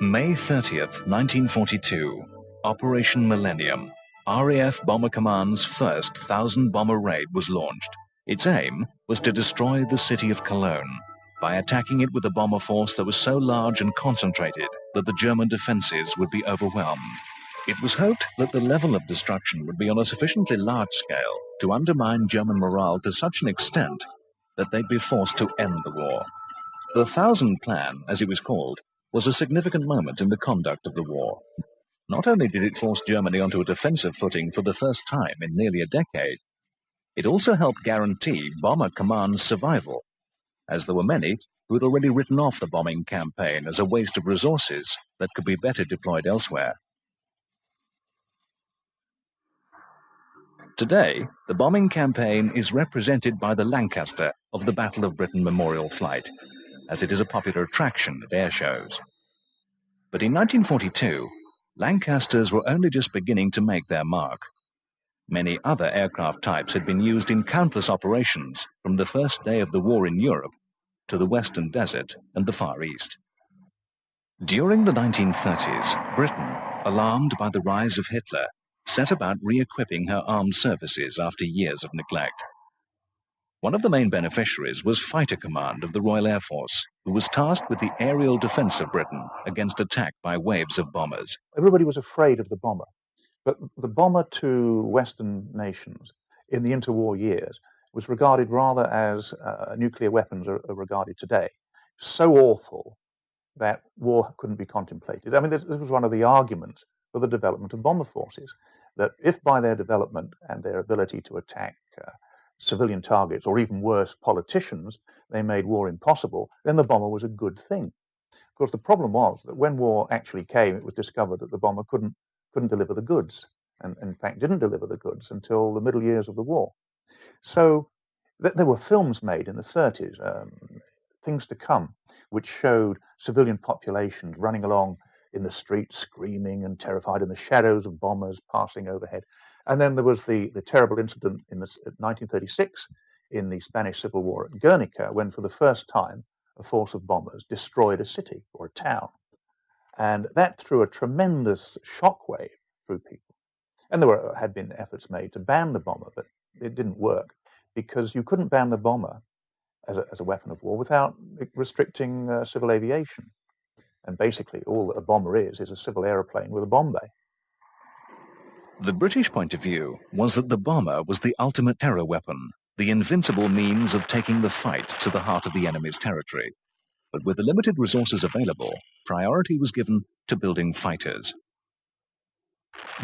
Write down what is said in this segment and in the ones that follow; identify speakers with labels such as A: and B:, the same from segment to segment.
A: May 30th, 1942, Operation Millennium, RAF Bomber Command's first 1,000-bomber raid was launched. Its aim was to destroy the city of Cologne by attacking it with a bomber force that was so large and concentrated that the German defenses would be overwhelmed. It was hoped that the level of destruction would be on a sufficiently large scale to undermine German morale to such an extent that they'd be forced to end the war. The 1,000 Plan, as it was called, was a significant moment in the conduct of the war. Not only did it force Germany onto a defensive footing for the first time in nearly a decade, it also helped guarantee Bomber Command's survival, as there were many who had already written off the bombing campaign as a waste of resources that could be better deployed elsewhere. Today, the bombing campaign is represented by the Lancaster of the Battle of Britain Memorial Flight, as it is a popular attraction at air shows. But in 1942, Lancasters were only just beginning to make their mark. Many other aircraft types had been used in countless operations from the first day of the war in Europe to the Western Desert and the Far East. During the 1930s, Britain, alarmed by the rise of Hitler, set about re-equipping her armed services after years of neglect. One of the main beneficiaries was Fighter Command of the Royal Air Force, who was tasked with the aerial defense of Britain against attack by waves of bombers.
B: Everybody was afraid of the bomber, but the bomber to Western nations in the interwar years was regarded rather as nuclear weapons are regarded today. So awful that war couldn't be contemplated. I mean, this was one of the arguments for the development of bomber forces, that if by their development and their ability to attack civilian targets, or even worse, politicians, they made war impossible, then the bomber was a good thing. Of course, the problem was that when war actually came, it was discovered that the bomber couldn't deliver the goods, and in fact didn't deliver the goods until the middle years of the war. So there were films made in the 30s, Things to Come, which showed civilian populations running along in the streets, screaming and terrified in the shadows of bombers passing overhead. And then there was the terrible incident in 1936 in the Spanish Civil War at Guernica, when for the first time a force of bombers destroyed a city or a town. And that threw a tremendous shockwave through people. And there had been efforts made to ban the bomber, but it didn't work, because you couldn't ban the bomber as a weapon of war without restricting civil aviation. And basically all that a bomber is a civil aeroplane with a bomb bay.
A: The British point of view was that the bomber was the ultimate terror weapon, the invincible means of taking the fight to the heart of the enemy's territory. But with the limited resources available, priority was given to building fighters.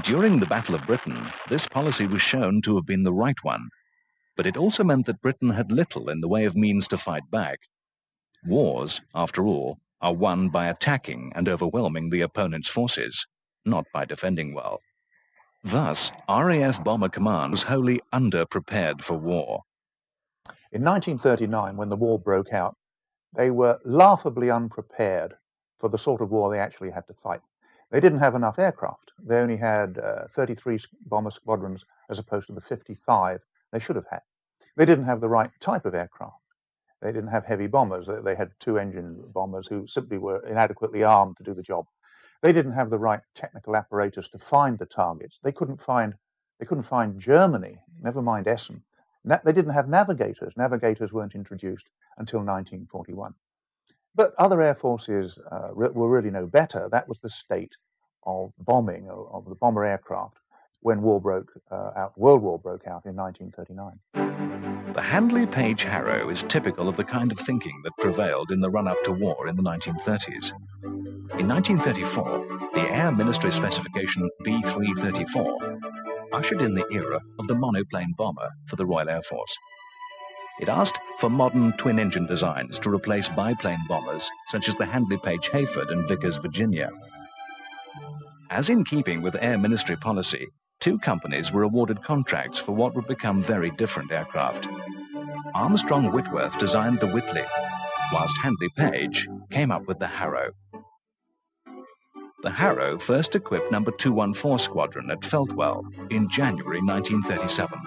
A: During the Battle of Britain, this policy was shown to have been the right one, but it also meant that Britain had little in the way of means to fight back. Wars, after all, are won by attacking and overwhelming the opponent's forces, not by defending well. Thus, RAF Bomber Command was wholly underprepared for war.
B: In 1939, when the war broke out, they were laughably unprepared for the sort of war they actually had to fight. They didn't have enough aircraft. They only had 33 bomber squadrons as opposed to the 55 they should have had. They didn't have the right type of aircraft. They didn't have heavy bombers. They had two-engine bombers who simply were inadequately armed to do the job. They didn't have the right technical apparatus to find the targets. They couldn't find Germany, never mind Essen. They didn't have navigators. Navigators weren't introduced until 1941. But other air forces were really no better. That was the state of bombing, of the bomber aircraft, when World War broke out in 1939.
A: The Handley Page Harrow is typical of the kind of thinking that prevailed in the run-up to war in the 1930s. In 1934, the Air Ministry specification B-334 ushered in the era of the monoplane bomber for the Royal Air Force. It asked for modern twin-engine designs to replace biplane bombers such as the Handley Page Hayford and Vickers, Virginia. As in keeping with Air Ministry policy, two companies were awarded contracts for what would become very different aircraft. Armstrong Whitworth designed the Whitley, whilst Handley Page came up with the Harrow. The Harrow first equipped No. 214 Squadron at Feltwell in January 1937.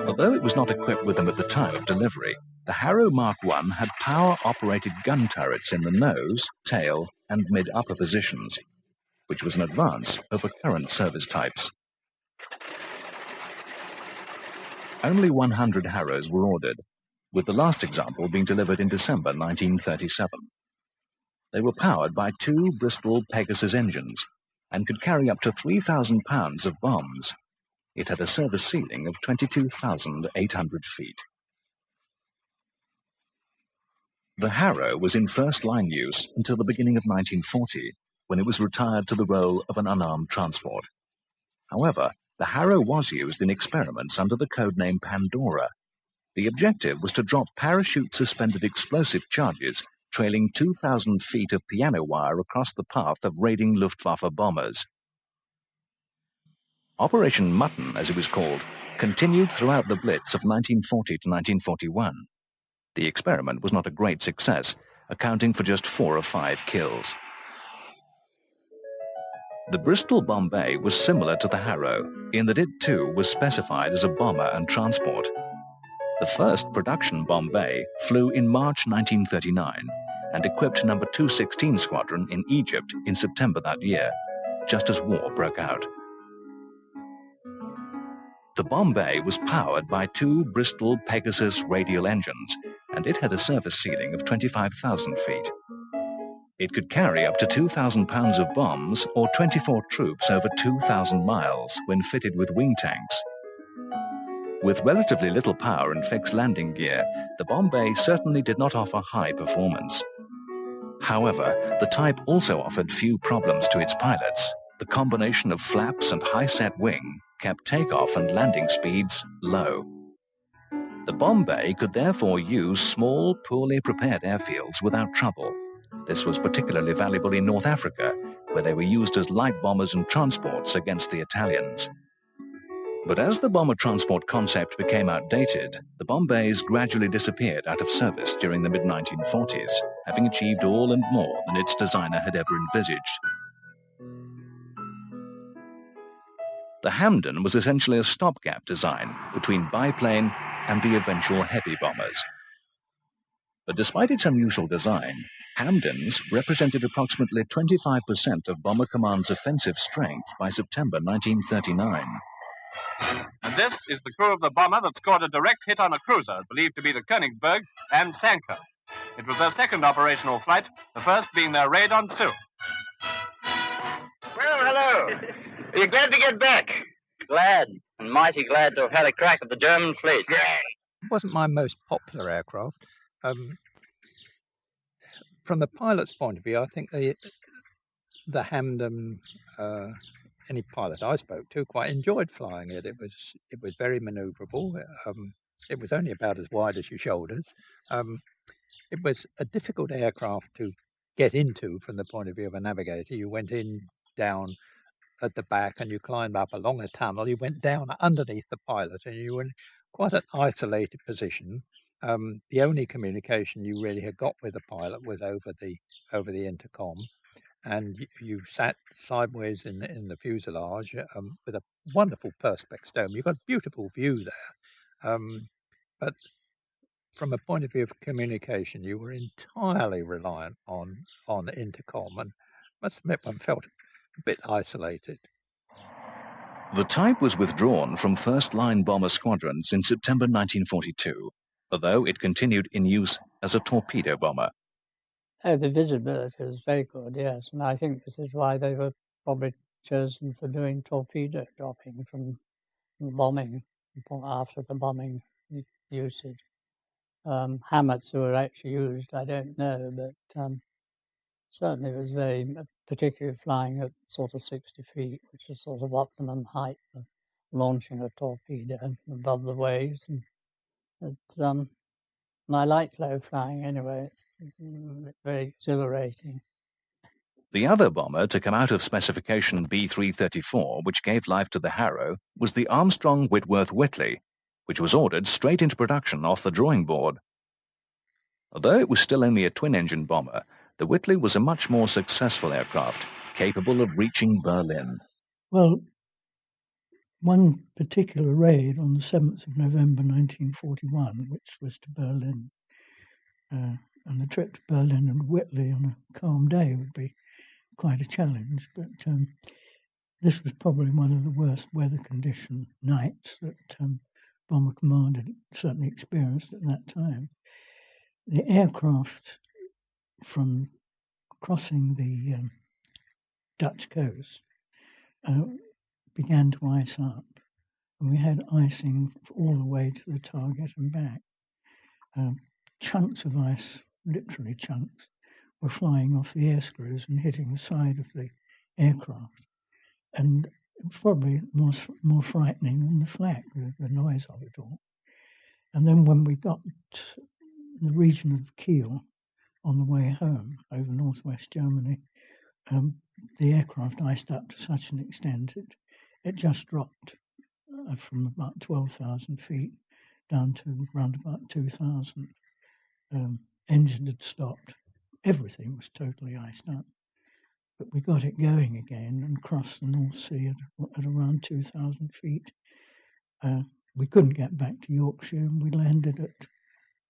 A: Although it was not equipped with them at the time of delivery, the the Harrow Mark I had power-operated gun turrets in the nose, tail, and mid-upper positions, which was an advance over current service types. Only 100 Harrows were ordered, with the last example being delivered in December 1937. They were powered by 2 Bristol Pegasus engines and could carry up to 3,000 pounds of bombs. It had a service ceiling of 22,800 feet. The Harrow was in first-line use until the beginning of 1940, when it was retired to the role of an unarmed transport. However, the Harrow was used in experiments under the codename Pandora. The objective was to drop parachute-suspended explosive charges trailing 2,000 feet of piano wire across the path of raiding Luftwaffe bombers. Operation Mutton, as it was called, continued throughout the Blitz of 1940 to 1941. The experiment was not a great success, accounting for just 4 or 5 kills. The Bristol Bombay was similar to the Harrow in that it too was specified as a bomber and transport. The first production Bombay flew in March 1939 and equipped No. 216 Squadron in Egypt in September that year, just as war broke out. The Bombay was powered by 2 Bristol Pegasus radial engines, and it had a service ceiling of 25,000 feet. It could carry up to 2,000 pounds of bombs or 24 troops over 2,000 miles when fitted with wing tanks. With relatively little power and fixed landing gear, the Bombay certainly did not offer high performance. However, the type also offered few problems to its pilots. The combination of flaps and high-set wing kept takeoff and landing speeds low. The Bombay could therefore use small, poorly prepared airfields without trouble. This was particularly valuable in North Africa, where they were used as light bombers and transports against the Italians. But as the bomber transport concept became outdated, the Bombays gradually disappeared out of service during the mid-1940s, having achieved all and more than its designer had ever envisaged. The Hampden was essentially a stopgap design between biplane and the eventual heavy bombers. But despite its unusual design, Hampdens represented approximately 25% of Bomber Command's offensive strength by September 1939.
C: And this is the crew of the bomber that scored a direct hit on a cruiser believed to be the Königsberg and sank her. It was their second operational flight, the first being their raid on Sue.
D: Well, hello. Are you glad to get back? Glad, and mighty glad to have had a crack at the German fleet.
E: It wasn't my most popular aircraft. From the pilot's point of view, I think the Hampden, any pilot I spoke to quite enjoyed flying it. It was very manoeuvrable. It was only about as wide as your shoulders. It was a difficult aircraft to get into from the point of view of a navigator. You went in, down at the back, and you climbed up along a tunnel. You went down underneath the pilot, and you were in quite an isolated position. The only communication you really had got with the pilot was over the intercom, and you sat sideways in the fuselage with a wonderful perspex dome. You got a beautiful view there, but from a point of view of communication, you were entirely reliant on the intercom, and I must admit one felt a bit isolated.
A: The type was withdrawn from first-line bomber squadrons in September 1942, although it continued in use as a torpedo bomber.
F: Oh, the visibility is very good, yes, and I think this is why they were probably chosen for doing torpedo dropping from bombing, after the bombing usage. Hammocks were actually used, I don't know, but certainly it was very, particularly flying at sort of 60 feet, which is sort of optimum height for launching a torpedo above the waves. And I like low flying anyway. It's very exhilarating.
A: The other bomber to come out of specification B334, which gave life to the Harrow, was the Armstrong Whitworth Whitley, which was ordered straight into production off the drawing board. Although it was still only a twin-engine bomber, the Whitley was a much more successful aircraft, capable of reaching Berlin.
F: Well, one particular raid on the 7th of November 1941, which was to Berlin, and the trip to Berlin and Whitley on a calm day would be quite a challenge, but this was probably one of the worst weather condition nights that Bomber Command had certainly experienced at that time. The aircraft from crossing the Dutch coast began to ice up, and we had icing all the way to the target and back. Chunks of ice, literally chunks, were flying off the air screws and hitting the side of the aircraft. And it was probably more frightening than the flak, the noise of it all. And then when we got to the region of Kiel on the way home over northwest Germany, the aircraft iced up to such an extent it just dropped from about 12,000 feet down to around about 2,000. Engine had stopped. Everything was totally iced up. But we got it going again and crossed the North Sea at around 2,000 feet. We couldn't get back to Yorkshire, and we landed at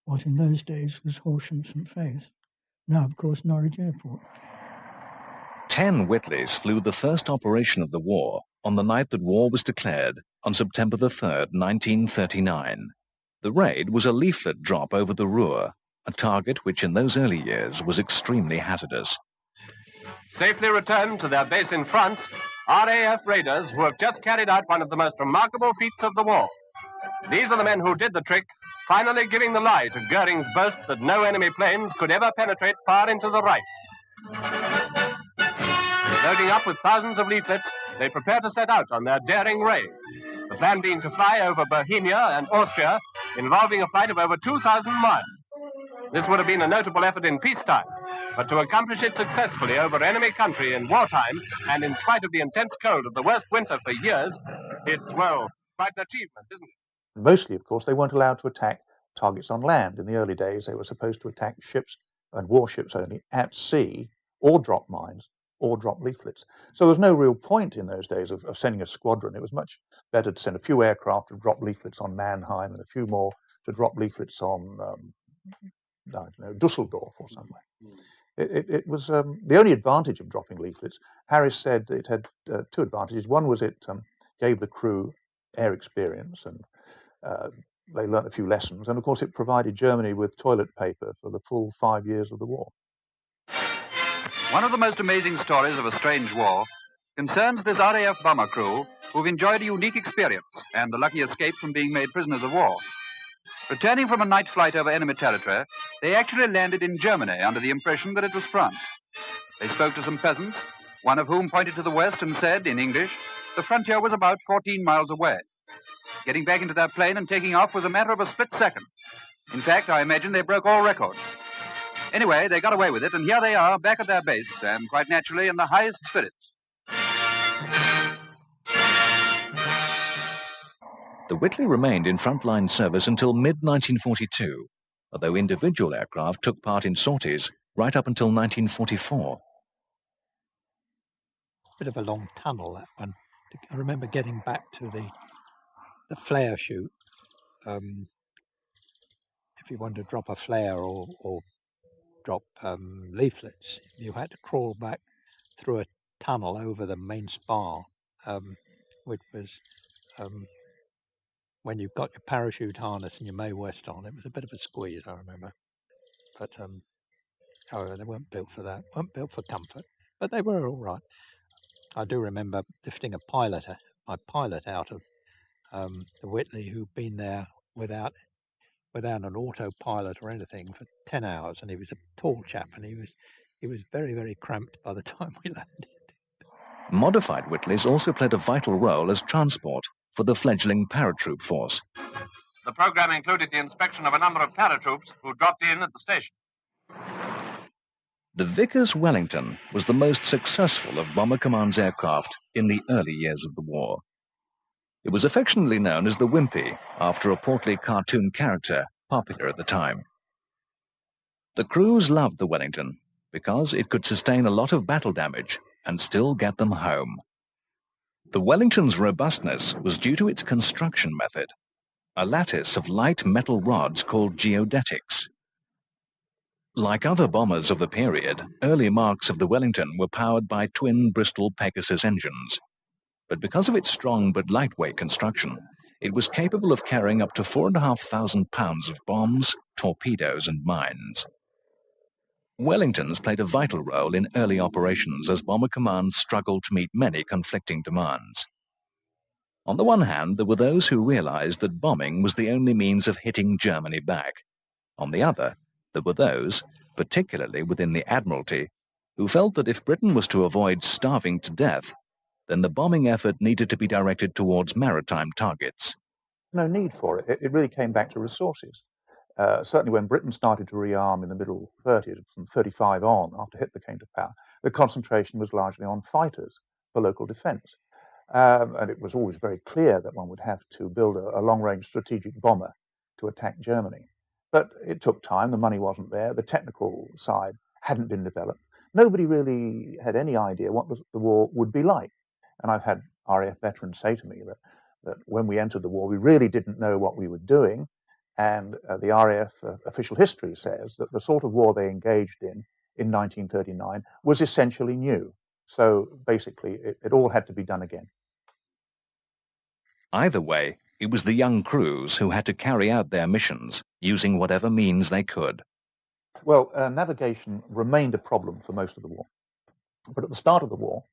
F: what in those days was Horsham St Faith. Now, of course, Norwich Airport.
A: 10 Whitleys flew the first operation of the war on the night that war was declared on September the 3rd, 1939. The raid was a leaflet drop over the Ruhr, a target which in those early years was extremely hazardous.
C: Safely returned to their base in France, RAF raiders who have just carried out one of the most remarkable feats of the war. These are the men who did the trick, finally giving the lie to Goering's boast that no enemy planes could ever penetrate far into the Reich. Loading up with thousands of leaflets, they prepare to set out on their daring raid. The plan being to fly over Bohemia and Austria, involving a flight of over 2,000 miles. This would have been a notable effort in peacetime, but to accomplish it successfully over enemy country in wartime, and in spite of the intense cold of the worst winter for years, it's, well, quite an achievement, isn't it?
B: Mostly, of course, they weren't allowed to attack targets on land. In the early days, they were supposed to attack ships and warships only at sea, or drop mines, or drop leaflets. So there was no real point in those days of sending a squadron. It was much better to send a few aircraft to drop leaflets on Mannheim and a few more to drop leaflets on I don't know, Dusseldorf or somewhere. It was the only advantage of dropping leaflets. Harris said it had two advantages. One was it gave the crew air experience, and they learnt a few lessons. And of course, it provided Germany with toilet paper for the full 5 years of the war.
G: One of the most amazing stories of a strange war concerns this RAF bomber crew who've enjoyed a unique experience and a lucky escape from being made prisoners of war. Returning from a night flight over enemy territory, they actually landed in Germany under the impression that it was France. They spoke to some peasants, one of whom pointed to the west and said, in English, the frontier was about 14 miles away. Getting back into their plane and taking off was a matter of a split second. In fact, I imagine they broke all records. Anyway, they got away with it, and here they are, back at their base, and quite naturally in the highest spirits.
A: The Whitley remained in frontline service until mid-1942, although individual aircraft took part in sorties right up until 1944.
E: Bit of a long tunnel, that one. I remember getting back to the flare chute. If you wanted to drop a flare or drop leaflets, you had to crawl back through a tunnel over the main spar, which was when you've got your parachute harness and your Mae West on. It was a bit of a squeeze, I remember. But however, they weren't built for that, weren't built for comfort, but they were all right. I do remember lifting my pilot out of the Whitley, who'd been there without an autopilot or anything for 10 hours, and he was a tall chap, and he was very, very cramped by the time we landed.
A: Modified Whitleys also played a vital role as transport for the fledgling paratroop force.
C: The program included the inspection of a number of paratroops who dropped in at the station.
A: The Vickers Wellington was the most successful of Bomber Command's aircraft in the early years of the war. It was affectionately known as the Wimpy, after a portly cartoon character popular at the time. The crews loved the Wellington because it could sustain a lot of battle damage and still get them home. The Wellington's robustness was due to its construction method, a lattice of light metal rods called geodetics. Like other bombers of the period, early marks of the Wellington were powered by twin Bristol Pegasus engines. But because of its strong but lightweight construction, it was capable of carrying up to 4,500 pounds of bombs, torpedoes and mines. Wellingtons played a vital role in early operations as Bomber Command struggled to meet many conflicting demands. On the one hand, there were those who realized that bombing was the only means of hitting Germany back. On the other, there were those, particularly within the Admiralty, who felt that if Britain was to avoid starving to death, then the bombing effort needed to be directed towards maritime targets.
B: No need for it. It really came back to resources. Certainly when Britain started to rearm in the middle 30s, from 35 on, after Hitler came to power, the concentration was largely on fighters for local defence. And it was always very clear that one would have to build a long-range strategic bomber to attack Germany. But it took time, the money wasn't there, the technical side hadn't been developed. Nobody really had any idea what the war would be like. And I've had RAF veterans say to me that when we entered the war, we really didn't know what we were doing. And the RAF official history says that the sort of war they engaged in 1939 was essentially new. So basically, it all had to be done again.
A: Either way, it was the young crews who had to carry out their missions, using whatever means they could.
B: Well, navigation remained a problem for most of the war. But at the start of the war,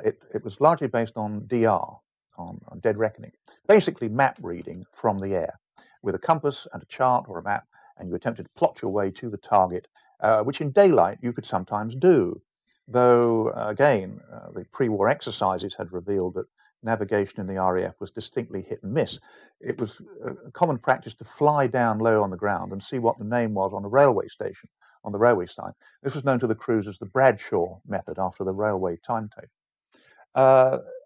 B: it was largely based on DR, on dead reckoning. Basically map reading from the air, with a compass and a chart or a map, and you attempted to plot your way to the target, which in daylight you could sometimes do. Though, again, the pre-war exercises had revealed that navigation in the RAF was distinctly hit and miss. It was a common practice to fly down low on the ground and see what the name was on a railway station, on the railway sign. This was known to the crews as the Bradshaw method, after the railway timetable.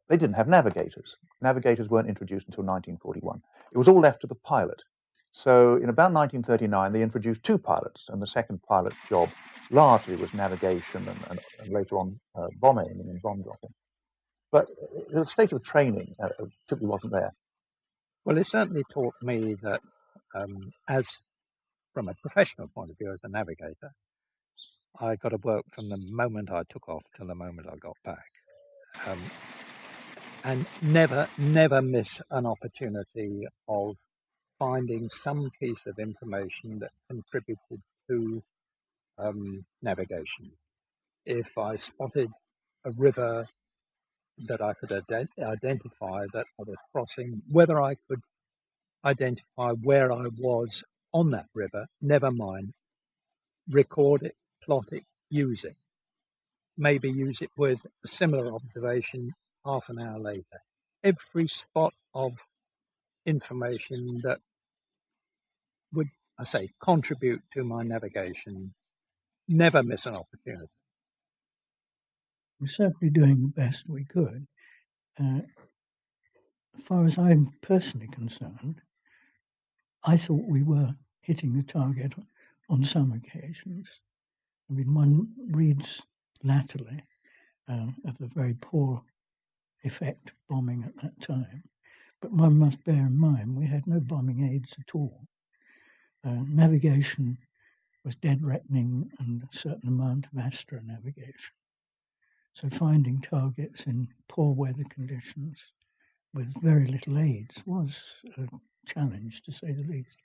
B: They didn't have navigators. Navigators weren't introduced until 1941. It was all left to the pilot. So in about 1939, they introduced two pilots, and the second pilot's job largely was navigation and later on bomb aiming and bomb dropping. But the state of training simply wasn't there.
E: Well, it certainly taught me that, as from a professional point of view as a navigator, I got to work from the moment I took off till the moment I got back. And never miss an opportunity of finding some piece of information that contributed to navigation. If I spotted a river that I could identify that I was crossing, whether I could identify where I was on that river, never mind, record it, plot it, use it. Maybe use it with a similar observation half an hour later. Every spot of information that would, I say, contribute to my navigation, never miss an opportunity.
H: We're certainly doing the best we could. As far as I'm personally concerned, I thought we were hitting the target on some occasions. I mean, one reads latterly of the very poor effect of bombing at that time, but one must bear in mind we had no bombing aids at all. Navigation was dead reckoning and a certain amount of astronavigation. So finding targets in poor weather conditions with very little aids was a challenge, to say the least.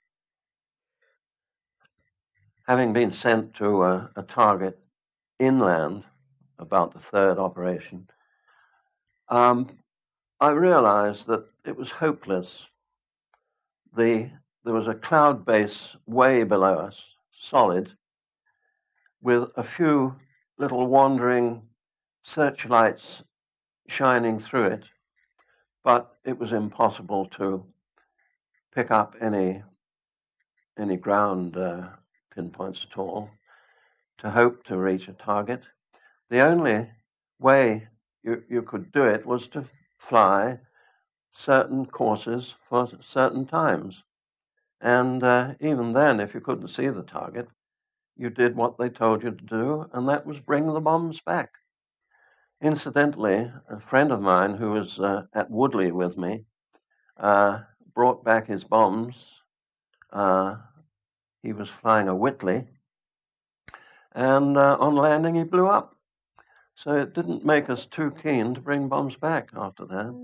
I: Having been sent to a target inland, about the third operation, I realized that it was hopeless. There was a cloud base way below us, solid, with a few little wandering searchlights shining through it, but it was impossible to pick up any ground pinpoints at all to hope to reach a target. The only way you could do it was to fly certain courses for certain times. And even then, if you couldn't see the target, you did what they told you to do, and that was bring the bombs back. Incidentally, a friend of mine who was at Woodley with me brought back his bombs. He was flying a Whitley, and on landing he blew up. So it didn't make us too keen to bring bombs back after that.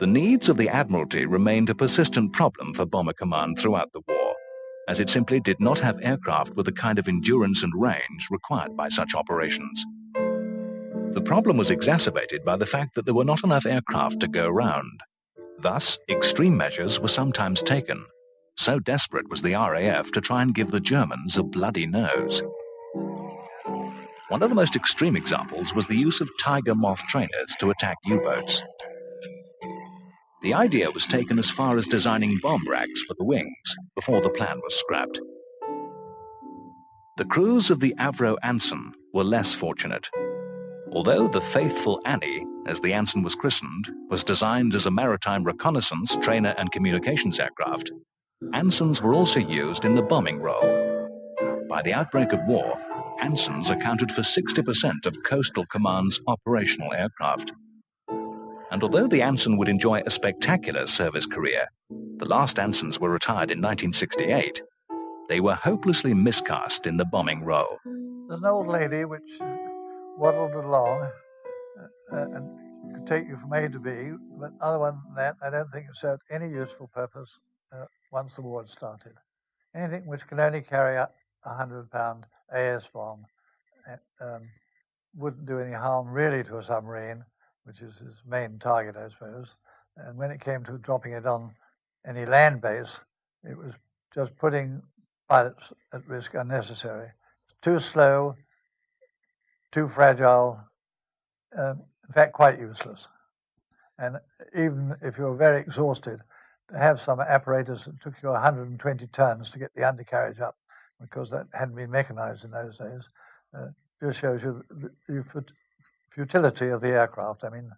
A: The needs of the Admiralty remained a persistent problem for Bomber Command throughout the war, as it simply did not have aircraft with the kind of endurance and range required by such operations. The problem was exacerbated by the fact that there were not enough aircraft to go round. Thus, extreme measures were sometimes taken. So desperate was the RAF to try and give the Germans a bloody nose. One of the most extreme examples was the use of Tiger Moth trainers to attack U-boats. The idea was taken as far as designing bomb racks for the wings before the plan was scrapped. The crews of the Avro Anson were less fortunate. Although the faithful Annie, as the Anson was christened, was designed as a maritime reconnaissance, trainer and communications aircraft, Ansons were also used in the bombing role. By the outbreak of war, Ansons accounted for 60% of Coastal Command's operational aircraft. And although the Anson would enjoy a spectacular service career, the last Ansons were retired in 1968, they were hopelessly miscast in the bombing role.
J: There's an old lady which waddled along and could take you from A to B, but other than that, I don't think it served any useful purpose once the war had started. Anything which could only carry a 100-pound AS bomb wouldn't do any harm really to a submarine, which is his main target, I suppose. And when it came to dropping it on any land base, it was just putting pilots at risk unnecessary. Too slow, too fragile, in fact, quite useless. And even if you were very exhausted, to have some apparatus that took you 120 tons to get the undercarriage up, because that hadn't been mechanized in those days, just shows you the futility of the aircraft. I mean,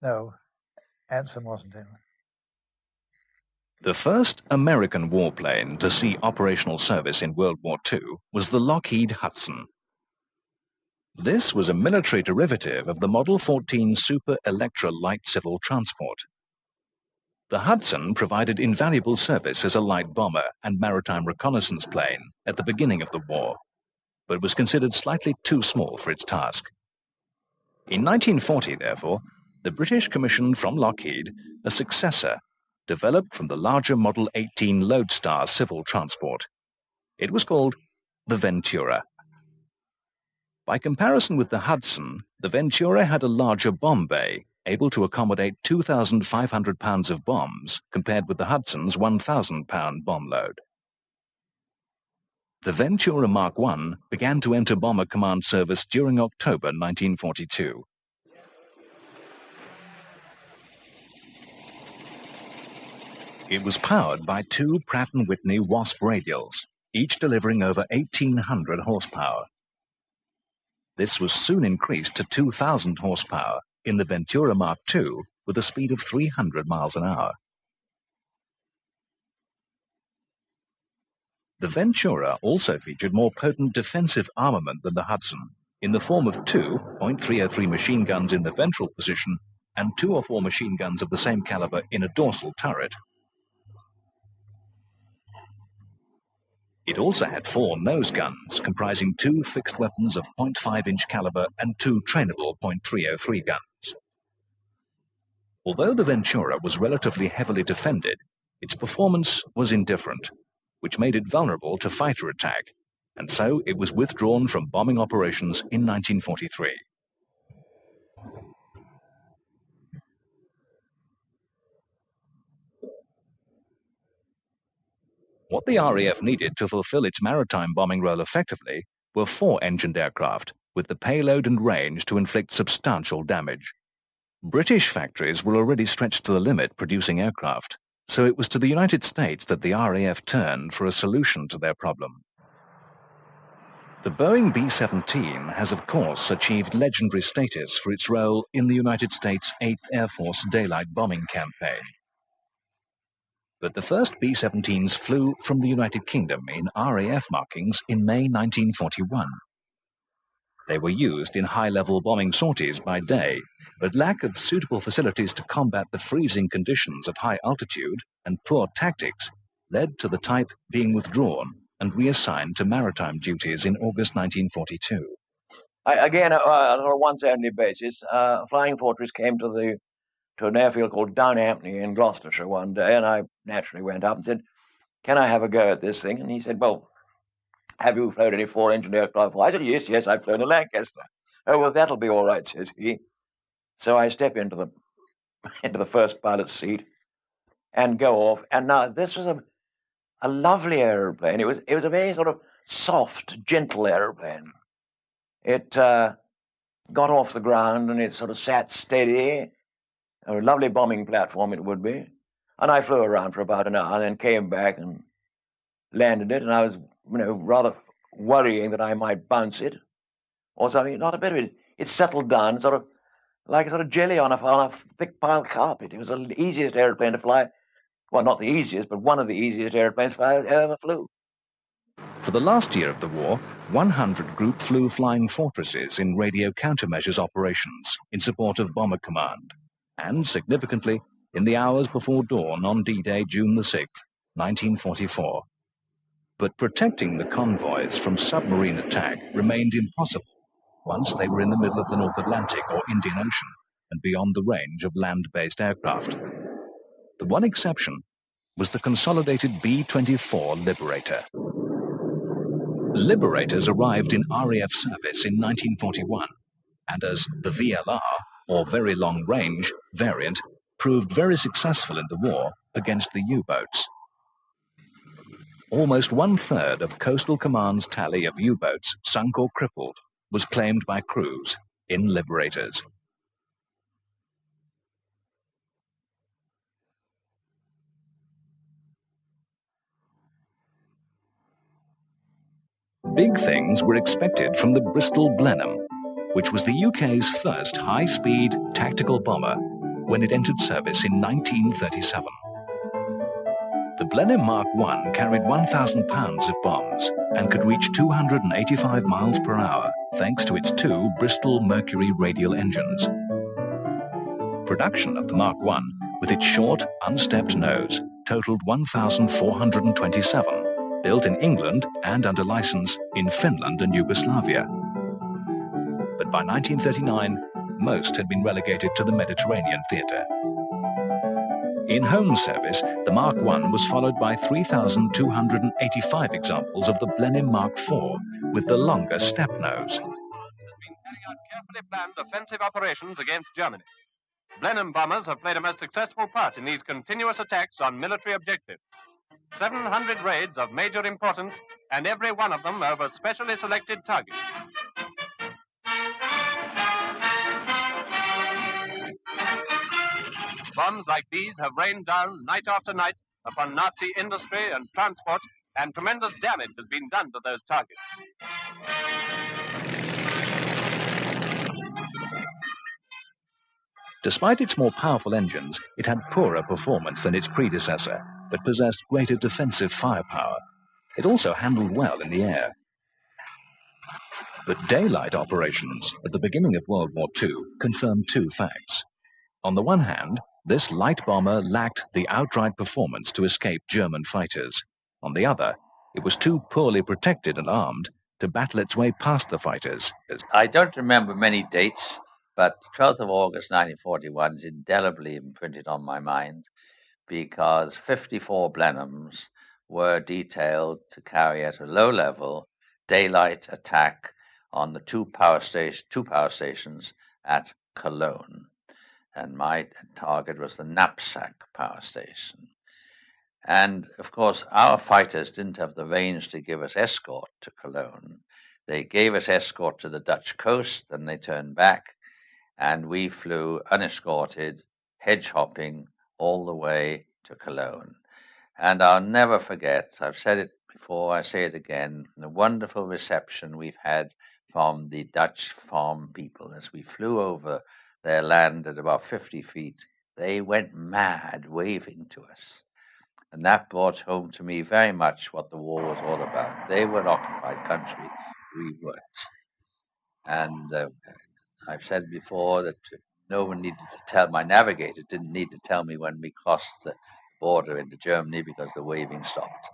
J: no, Anson wasn't in.
A: The first American warplane to see operational service in World War II was the Lockheed Hudson. This was a military derivative of the Model 14 Super Electra light civil transport. The Hudson provided invaluable service as a light bomber and maritime reconnaissance plane at the beginning of the war, but was considered slightly too small for its task. In 1940, therefore, the British commissioned from Lockheed a successor developed from the larger Model 18 Lodestar civil transport. It was called the Ventura. By comparison with the Hudson, the Ventura had a larger bomb bay, able to accommodate 2,500 pounds of bombs, compared with the Hudson's 1,000-pound bomb load. The Ventura Mark I began to enter Bomber Command service during October 1942. It was powered by two Pratt & Whitney Wasp radials, each delivering over 1,800 horsepower. This was soon increased to 2,000 horsepower in the Ventura Mark II with a speed of 300 miles an hour. The Ventura also featured more potent defensive armament than the Hudson, in the form of two .303 machine guns in the ventral position and 2 or 4 machine guns of the same caliber in a dorsal turret. It also had 4 nose guns, comprising 2 fixed weapons of .5-inch caliber and 2 trainable .303 guns. Although the Ventura was relatively heavily defended, its performance was indifferent, which made it vulnerable to fighter attack, and so it was withdrawn from bombing operations in 1943. What the RAF needed to fulfill its maritime bombing role effectively were 4-engined aircraft, with the payload and range to inflict substantial damage. British factories were already stretched to the limit producing aircraft, so it was to the United States that the RAF turned for a solution to their problem. The Boeing B-17 has of course achieved legendary status for its role in the United States 8th Air Force daylight bombing campaign. But the first B-17s flew from the United Kingdom in RAF markings in May 1941. They were used in high-level bombing sorties by day, but lack of suitable facilities to combat the freezing conditions at high altitude and poor tactics led to the type being withdrawn and reassigned to maritime duties in August 1942.
I: Again, on a once-only basis, Flying Fortress came to an airfield called Downhampton in Gloucestershire one day, and I naturally went up and said, "Can I have a go at this thing?" And he said, "Well, have you flown any four-engine aircraft before?" I said, "Yes, I've flown a Lancaster." "Oh, well, that'll be all right," says he. So I step into the first pilot's seat and go off. And now this was a lovely aeroplane. It was a very sort of soft, gentle aeroplane. It got off the ground and it sort of sat steady. A lovely bombing platform it would be. And I flew around for about an hour and then came back and landed it. And I was, rather worrying that I might bounce it or something. Not a bit of it. It settled down sort of like a sort of jelly on a thick pile carpet. It was the easiest airplane to fly. Well, not the easiest, but one of the easiest airplanes I ever flew.
A: For the last year of the war, 100 Group flew Flying Fortresses in radio countermeasures operations in support of Bomber Command, and, significantly, in the hours before dawn on D-Day, June the 6th, 1944. But protecting the convoys from submarine attack remained impossible once they were in the middle of the North Atlantic or Indian Ocean and beyond the range of land-based aircraft. The one exception was the consolidated B-24 Liberator. Liberators arrived in RAF service in 1941, and as the VLR, or Very Long Range, variant, proved very successful in the war against the U-boats. Almost one-third of Coastal Command's tally of U-boats sunk or crippled was claimed by crews in Liberators. Big things were expected from the Bristol Blenheim, which was the UK's first high-speed tactical bomber when it entered service in 1937. The Blenheim Mark I carried 1,000 pounds of bombs and could reach 285 miles per hour thanks to its two Bristol Mercury radial engines. Production of the Mark I, with its short, unstepped nose, totaled 1,427, built in England and under license in Finland and Yugoslavia. But by 1939, most had been relegated to the Mediterranean theatre. In home service, the Mark I was followed by 3,285 examples of the Blenheim Mark IV with the longer step nose.
C: Has been carrying out carefully planned offensive operations against Germany. Blenheim bombers have played a most successful part in these continuous attacks on military objectives. 700 raids of major importance, and every one of them over specially selected targets. Bombs like these have rained down night after night upon Nazi industry and transport, and tremendous damage has been done to those targets.
A: Despite its more powerful engines, it had poorer performance than its predecessor, but possessed greater defensive firepower. It also handled well in the air. But daylight operations at the beginning of World War II confirmed two facts. On the one hand, this light bomber lacked the outright performance to escape German fighters. On the other, it was too poorly protected and armed to battle its way past the fighters.
K: I don't remember many dates, but 12th of August 1941 is indelibly imprinted on my mind because 54 Blenheims were detailed to carry at a low level daylight attack on the two power stations at Cologne. And my target was the Knapsack power station. And of course, our fighters didn't have the range to give us escort to Cologne. They gave us escort to the Dutch coast, and they turned back, and we flew unescorted, hedge hopping all the way to Cologne. And I'll never forget, I've said it before, I say it again, the wonderful reception we've had from the Dutch farm people as we flew over their land at about 50 feet. They went mad waving to us. And that brought home to me very much what the war was all about. They were an occupied country, we weren't. And I've said before that no one needed to tell, my navigator didn't need to tell me when we crossed the border into Germany because the waving stopped.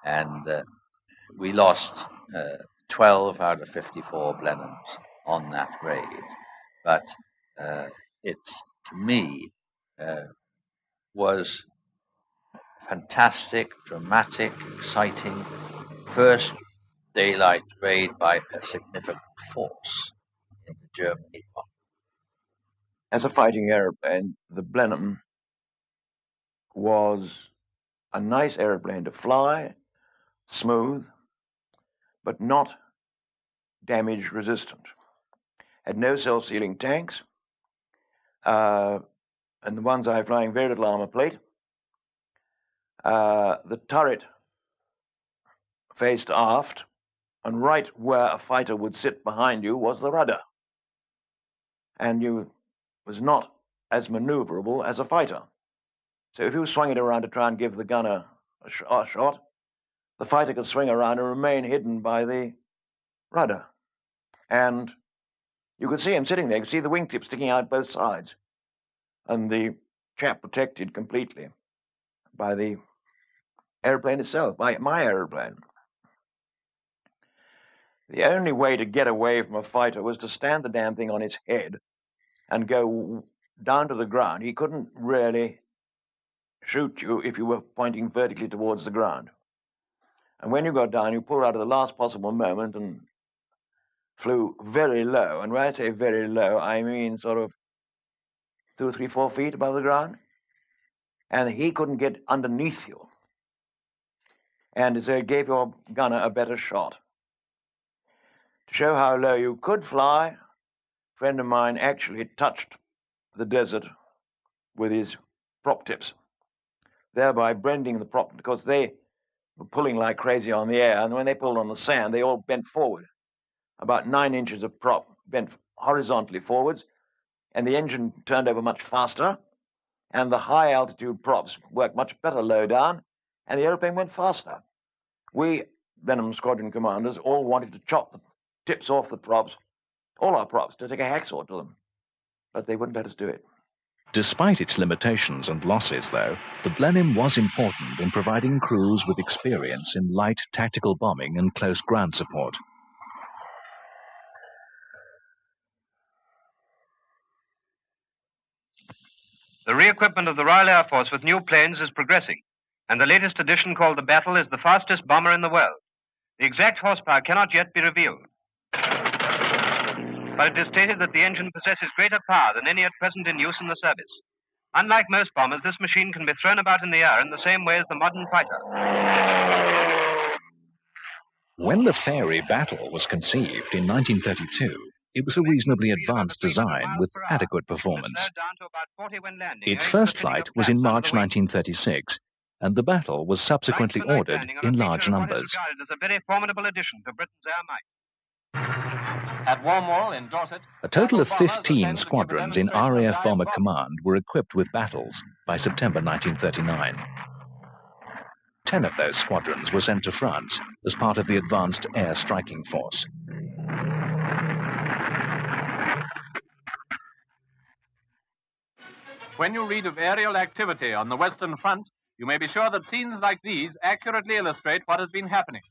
K: And we lost 12 out of 54 Blenheims on that raid. But it, to me, was fantastic, dramatic, exciting, first daylight raid by a significant force into Germany.
I: As a fighting airplane, the Blenheim was a nice airplane to fly, smooth, but not damage resistant. Had no self-sealing tanks, and the ones I have flying very little armor plate. The turret faced aft, and right where a fighter would sit behind you was the rudder. And you was not as maneuverable as a fighter. So if you swung it around to try and give the gunner a shot, the fighter could swing around and remain hidden by the rudder. And you could see him sitting there. You could see the wingtips sticking out both sides. And the chap protected completely by the airplane itself, by my airplane. The only way to get away from a fighter was to stand the damn thing on its head and go down to the ground. He couldn't really shoot you if you were pointing vertically towards the ground. And when you got down, you pulled out at the last possible moment and flew very low. And when I say very low, I mean sort of 2 or 3, 4 feet above the ground. And he couldn't get underneath you. And so it gave your gunner a better shot. To show how low you could fly, a friend of mine actually touched the desert with his prop tips, thereby bending the prop, because they were pulling like crazy on the air, and when they pulled on the sand, they all bent forward. About 9 inches of prop bent horizontally forwards, and the engine turned over much faster, and the high-altitude props worked much better low down, and the airplane went faster. We, Blenheim squadron commanders, all wanted to chop the tips off the props, all our props, to take a hacksaw to them, but they wouldn't let us do it.
A: Despite its limitations and losses, though, the Blenheim was important in providing crews with experience in light tactical bombing and close ground support.
L: The re-equipment of the Royal Air Force with new planes is progressing, and the latest edition, called the Battle, is the fastest bomber in the world. The exact horsepower cannot yet be revealed, but it is stated that the engine possesses greater power than any at present in use in the service. Unlike most bombers, this machine can be thrown about in the air in the same way as the modern fighter.
A: When the Fairey Battle was conceived in 1932, it was a reasonably advanced design with adequate performance. Its first flight was in March 1936, and the Battle was subsequently ordered in large numbers.
L: As a very formidable addition to Britain's air might.
C: At Warmwall in Dorset,
A: A total of 15 squadrons in RAF Bomber Command were equipped with battles by September 1939. 10 of those squadrons were sent to France as part of the Advanced Air Striking Force.
C: when you read of aerial activity on the Western Front, you may be sure that scenes like these accurately illustrate what has been happening.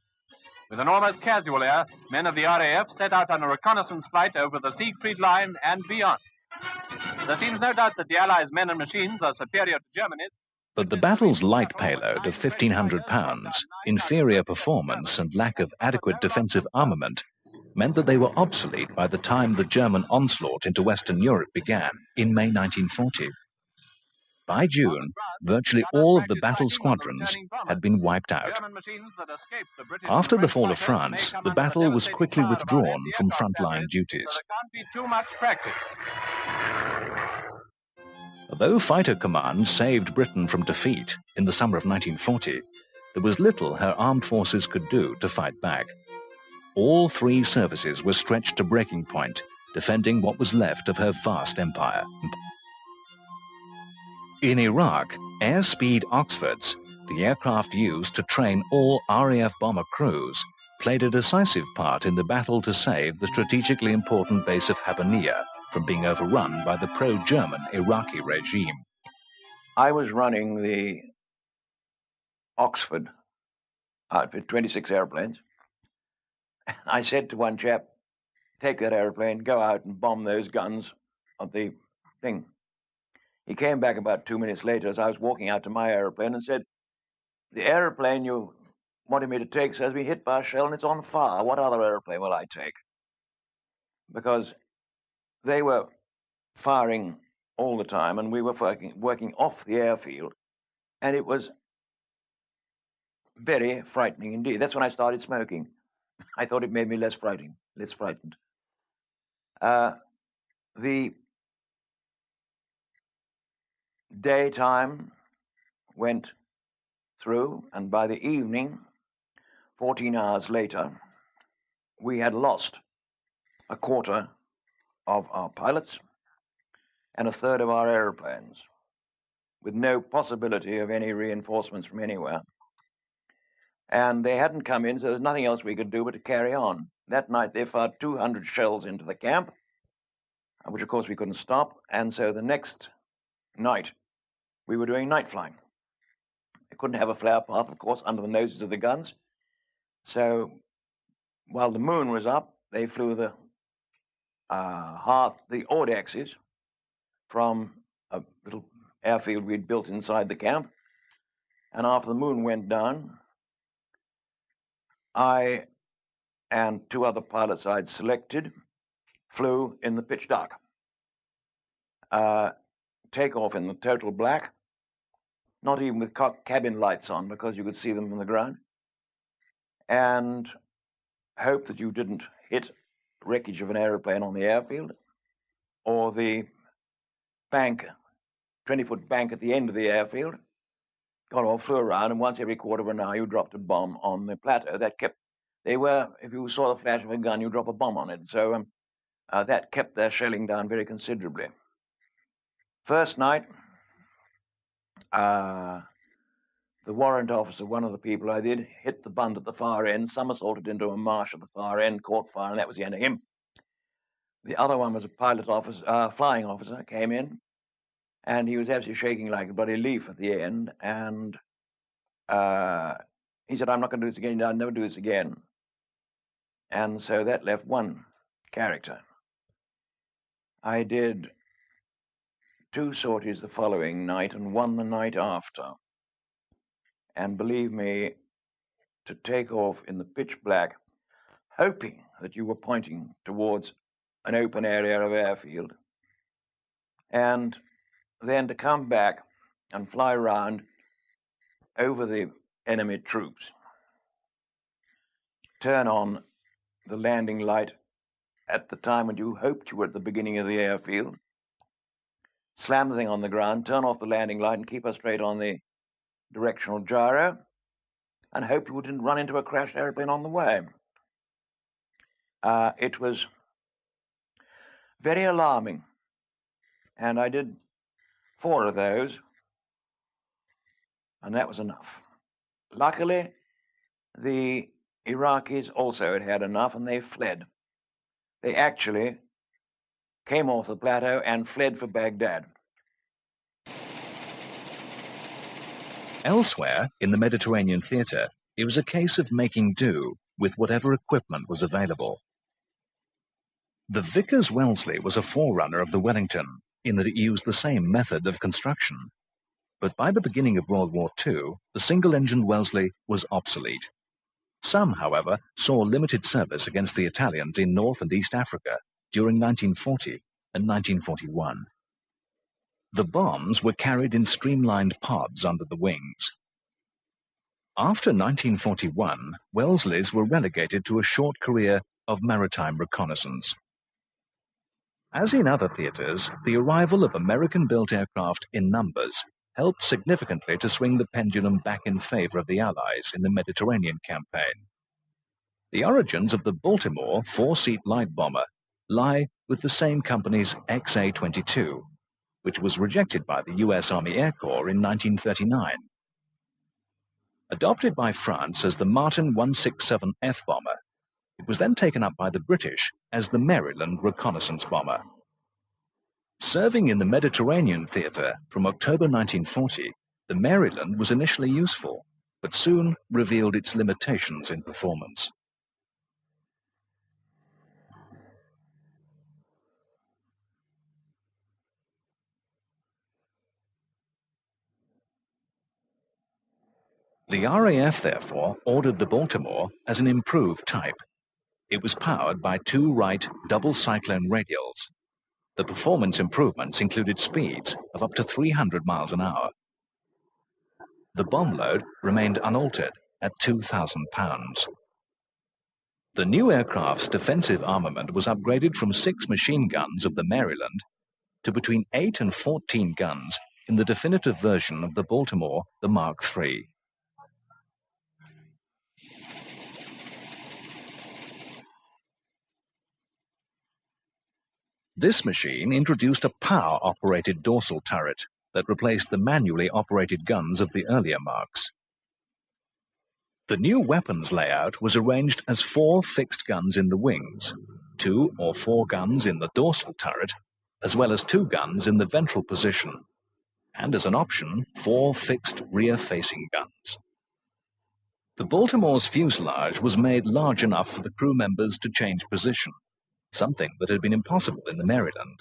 C: With an almost casual air, men of the RAF set out on a reconnaissance flight over the Siegfried Line and beyond. There seems no doubt that the Allies' men and machines are superior to Germany's.
A: But the battle's light payload of 1,500 pounds, inferior performance and lack of adequate defensive armament meant that they were obsolete by the time the German onslaught into Western Europe began in May 1940. By June, virtually all of the battle squadrons had been wiped out. After the fall of France, the battle was quickly withdrawn from frontline duties. Although Fighter Command saved Britain from defeat in the summer of 1940, there was little her armed forces could do to fight back. All three services were stretched to breaking point, defending what was left of her vast empire. In Iraq, Airspeed Oxfords, the aircraft used to train all RAF bomber crews, played a decisive part in the battle to save the strategically important base of Habbaniyah from being overrun by the pro-German Iraqi regime.
M: I was running the Oxford outfit, 26 airplanes. And I said to one chap, take that airplane, go out and bomb those guns of the thing. He came back about 2 minutes later as I was walking out to my airplane and said, the airplane you wanted me to take has been hit by a shell and it's on fire. What other airplane will I take? Because they were firing all the time and we were working off the airfield, and it was very frightening indeed. That's when I started smoking. I thought it made me less frightened. The daytime went through, and by the evening, 14 hours later, we had lost a quarter of our pilots and a third of our airplanes, with no possibility of any reinforcements from anywhere. And they hadn't come in, so there's nothing else we could do but to carry on. That night they fired 200 shells into the camp, which of course we couldn't stop, and so the next night we were doing night flying. They couldn't have a flare path, of course, under the noses of the guns. So while the moon was up, they flew the Ordexes from a little airfield we'd built inside the camp. And after the moon went down, I and two other pilots I'd selected flew in the pitch dark. Take off in the total black, not even with cabin lights on because you could see them from the ground, and hope that you didn't hit the wreckage of an airplane on the airfield or the bank, 20-foot bank at the end of the airfield. Got off, flew around, and once every quarter of an hour you dropped a bomb on the plateau. That kept, if you saw the flash of a gun, you drop a bomb on it. So that kept their shelling down very considerably. First night, the warrant officer, one of the people I did, hit the bund at the far end, somersaulted into a marsh at the far end, caught fire, and that was the end of him. The other one was a pilot officer, flying officer, came in, and he was absolutely shaking like a bloody leaf at the end, and he said, I'm not going to do this again, I'll never do this again. And so that left one character. I did 2 sorties the following night and 1 the night after. And believe me, to take off in the pitch black, hoping that you were pointing towards an open area of airfield, and then to come back and fly around over the enemy troops, turn on the landing light at the time when you hoped you were at the beginning of the airfield, slam the thing on the ground, turn off the landing light and keep us straight on the directional gyro, and hope you didn't run into a crashed airplane on the way. It was very alarming, and I did 4 of those, and that was enough. Luckily, the Iraqis also had enough, and they fled. They actually came off the plateau and fled for Baghdad.
A: Elsewhere, in the Mediterranean theatre, it was a case of making do with whatever equipment was available. The Vickers Wellesley was a forerunner of the Wellington in that it used the same method of construction. But by the beginning of World War II, the single-engined Wellesley was obsolete. Some, however, saw limited service against the Italians in North and East Africa during 1940 and 1941. The bombs were carried in streamlined pods under the wings. After 1941, Wellesleys were relegated to a short career of maritime reconnaissance. As in other theatres, the arrival of American-built aircraft in numbers helped significantly to swing the pendulum back in favor of the Allies in the Mediterranean campaign. The origins of the Baltimore 4-seat light bomber lie with the same company's XA-22, which was rejected by the U.S. Army Air Corps in 1939. Adopted by France as the Martin 167F bomber, it was then taken up by the British as the Maryland reconnaissance bomber. Serving in the Mediterranean theatre from October 1940, the Maryland was initially useful, but soon revealed its limitations in performance. The RAF, therefore, ordered the Baltimore as an improved type. It was powered by two Wright double cyclone radials. The performance improvements included speeds of up to 300 miles an hour. The bomb load remained unaltered at 2,000 pounds. The new aircraft's defensive armament was upgraded from 6 machine guns of the Maryland to between 8 and 14 guns in the definitive version of the Baltimore, the Mark III. This machine introduced a power-operated dorsal turret that replaced the manually operated guns of the earlier Marks. The new weapons layout was arranged as 4 fixed guns in the wings, 2 or 4 guns in the dorsal turret, as well as 2 guns in the ventral position, and as an option, 4 fixed rear-facing guns. The Baltimore's fuselage was made large enough for the crew members to change position, something that had been impossible in the Maryland.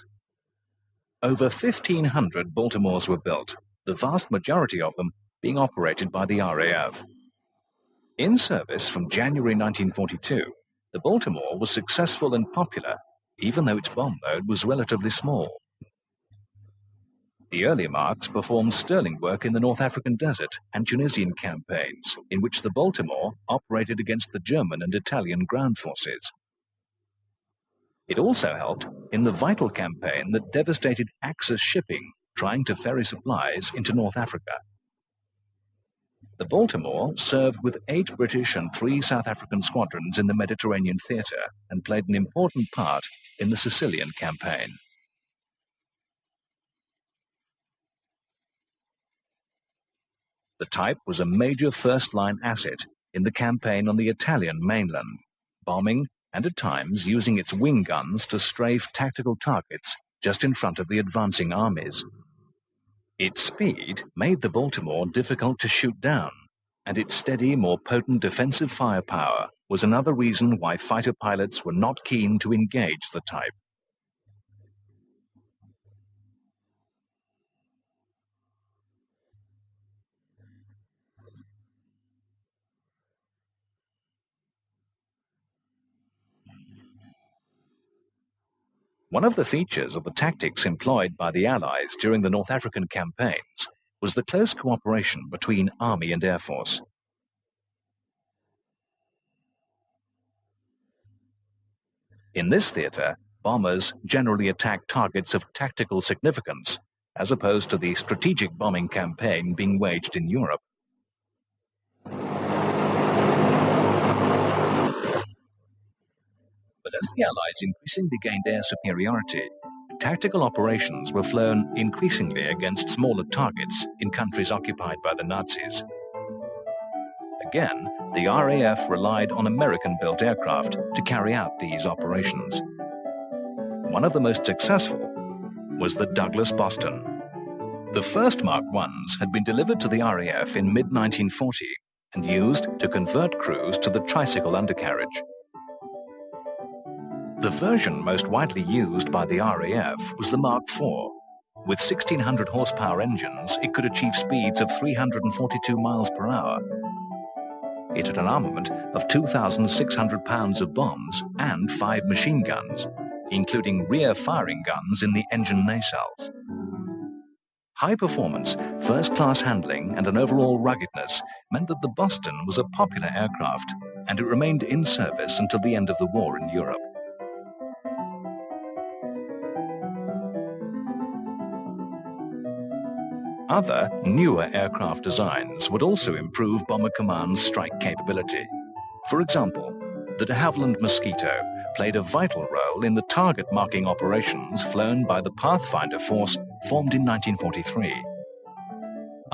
A: Over 1,500 Baltimores were built, the vast majority of them being operated by the RAF. In service from January 1942, the Baltimore was successful and popular, even though its bomb load was relatively small. The early Marks performed sterling work in the North African desert and Tunisian campaigns, in which the Baltimore operated against the German and Italian ground forces. It also helped in the vital campaign that devastated Axis shipping trying to ferry supplies into North Africa. The Baltimore served with 8 British and 3 South African squadrons in the Mediterranean theatre and played an important part in the Sicilian campaign. The type was a major first-line asset in the campaign on the Italian mainland, bombing and at times using its wing guns to strafe tactical targets just in front of the advancing armies. Its speed made the Baltimore difficult to shoot down, and its steady, more potent defensive firepower was another reason why fighter pilots were not keen to engage the type. One of the features of the tactics employed by the Allies during the North African campaigns was the close cooperation between Army and Air Force. In this theatre, bombers generally attack targets of tactical significance, as opposed to the strategic bombing campaign being waged in Europe. But as the Allies increasingly gained air superiority, tactical operations were flown increasingly against smaller targets in countries occupied by the Nazis. Again, the RAF relied on American-built aircraft to carry out these operations. One of the most successful was the Douglas Boston. The first Mark I's had been delivered to the RAF in mid-1940 and used to convert crews to the tricycle undercarriage. The version most widely used by the RAF was the Mark IV. With 1,600 horsepower engines, it could achieve speeds of 342 miles per hour. It had an armament of 2,600 pounds of bombs and 5 machine guns, including rear firing guns in the engine nacelles. High performance, first-class handling, and an overall ruggedness meant that the Boston was a popular aircraft, and it remained in service until the end of the war in Europe. Other, newer aircraft designs would also improve Bomber Command's strike capability. For example, the de Havilland Mosquito played a vital role in the target marking operations flown by the Pathfinder force formed in 1943.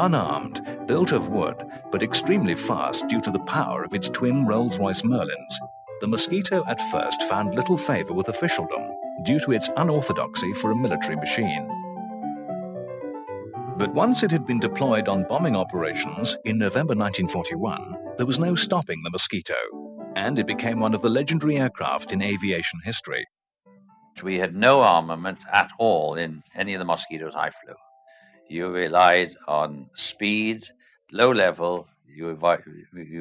A: Unarmed, built of wood, but extremely fast due to the power of its twin Rolls-Royce Merlins, the Mosquito at first found little favour with officialdom due to its unorthodoxy for a military machine. But once it had been deployed on bombing operations in November 1941, there was no stopping the Mosquito, and it became one of the legendary aircraft in aviation history.
K: We had no armament at all in any of the Mosquitoes I flew. You relied on speed, low level. You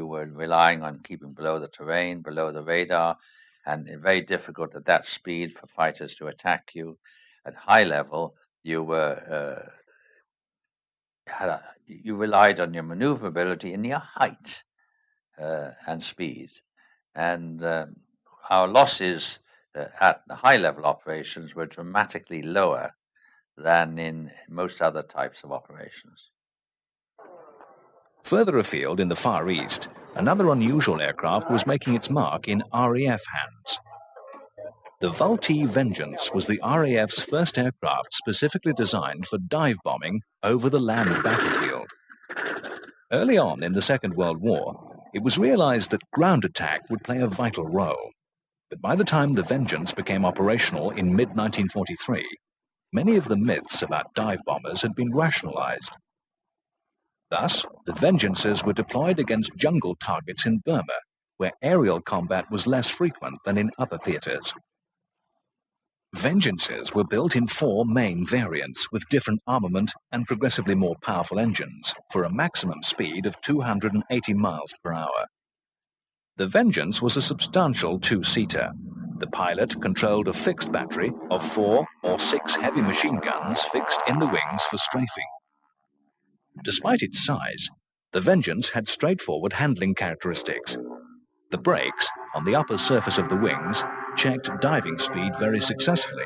K: were relying on keeping below the terrain, below the radar, and very difficult at that speed for fighters to attack you. At high level, you you relied on your maneuverability and your height and speed. And our losses at the high level operations were dramatically lower than in most other types of operations.
A: Further afield in the Far East, another unusual aircraft was making its mark in RAF hands. The WWII Vengeance was the RAF's first aircraft specifically designed for dive bombing over the land battlefield. Early on in the Second World War, it was realized that ground attack would play a vital role. But by the time the Vengeance became operational in mid-1943, many of the myths about dive bombers had been rationalized. Thus, the Vengeances were deployed against jungle targets in Burma, where aerial combat was less frequent than in other theaters. Vengeances were built in 4 main variants with different armament and progressively more powerful engines for a maximum speed of 280 miles per hour. The Vengeance was a substantial 2-seater. The pilot controlled a fixed battery of 4 or 6 heavy machine guns fixed in the wings for strafing. Despite its size, the Vengeance had straightforward handling characteristics. The brakes on the upper surface of the wings checked diving speed very successfully,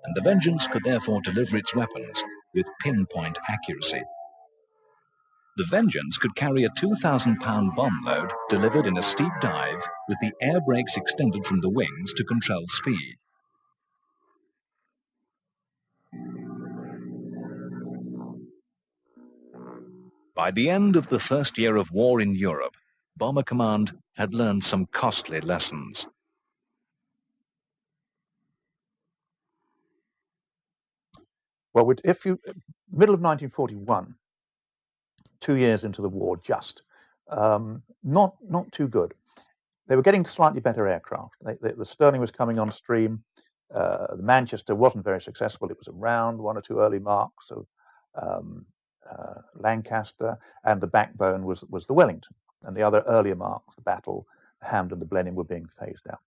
A: and the Vengeance could therefore deliver its weapons with pinpoint accuracy. The Vengeance could carry a 2,000-pound bomb load delivered in a steep dive with the air brakes extended from the wings to control speed. By the end of the first year of war in Europe, Bomber Command had learned some costly lessons.
B: Well, middle of 1941, 2 years into the war, not too good. They were getting slightly better aircraft. The Sterling was coming on stream. The Manchester wasn't very successful. It was around 1 or 2 early marks of Lancaster, and the backbone was the Wellington. And the other earlier marks, the Battle, the Hampden, the Blenheim, were being phased out.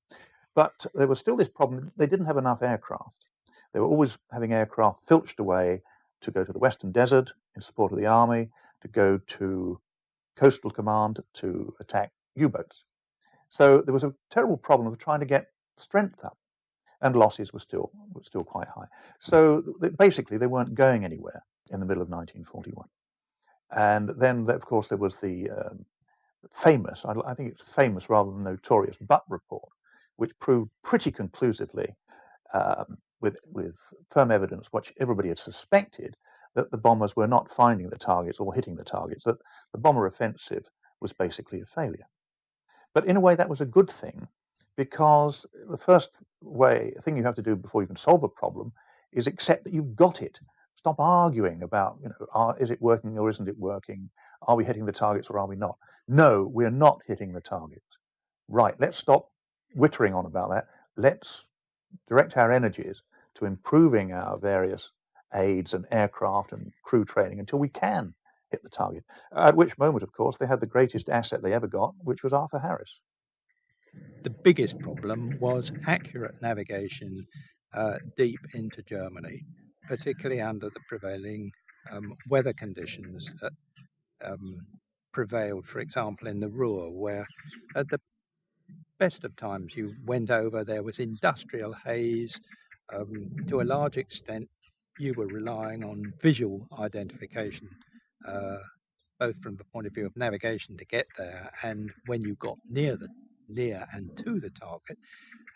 B: But there was still this problem. They didn't have enough aircraft. They were always having aircraft filched away to go to the Western Desert in support of the army, to go to Coastal Command to attack U-boats. So there was a terrible problem of trying to get strength up, and losses were still quite high. So basically, they weren't going anywhere in the middle of 1941. And then, of course, there was the famous, I think it's famous rather than notorious, Butt report, which proved pretty conclusively, with firm evidence, which everybody had suspected, that the bombers were not finding the targets or hitting the targets, that the bomber offensive was basically a failure. But in a way, that was a good thing, because the first thing you have to do before you can solve a problem is accept that you've got it. Stop arguing about, is it working or isn't it working? Are we hitting the targets or are we not? No, we're not hitting the targets. Right, let's stop wittering on about that. Let's direct our energies to improving our various aids and aircraft and crew training until we can hit the target. At which moment, of course, they had the greatest asset they ever got, which was Arthur Harris.
E: The biggest problem was accurate navigation deep into Germany, particularly under the prevailing weather conditions that prevailed, for example, in the Ruhr, where at the best of times you went over, there was industrial haze. To a large extent, you were relying on visual identification, both from the point of view of navigation to get there, and when you got near and to the target.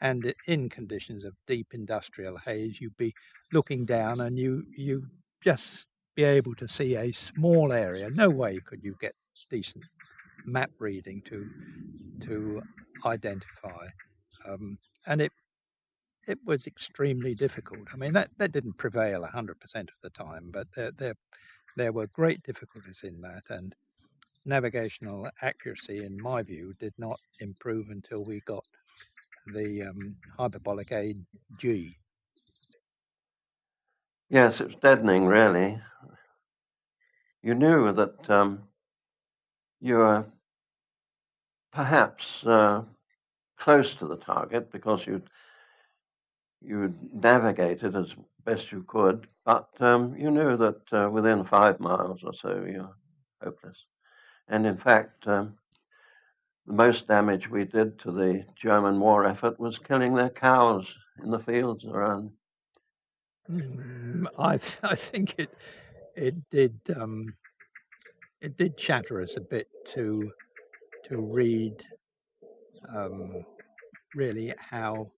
E: And in conditions of deep industrial haze, you'd be looking down and you just be able to see a small area. No way could you get decent map reading to identify, and it was extremely difficult. I mean, that didn't prevail 100% of the time, but there were great difficulties in that, and navigational accuracy, in my view, did not improve until we got the hyperbolic AG.
I: Yes, it was deadening, really. You knew that you were perhaps close to the target because you navigated as best you could, but you knew that within 5 miles or so you're hopeless. And in fact, the most damage we did to the German war effort was killing their cows in the fields around.
E: I think it did chatter us a bit to read really how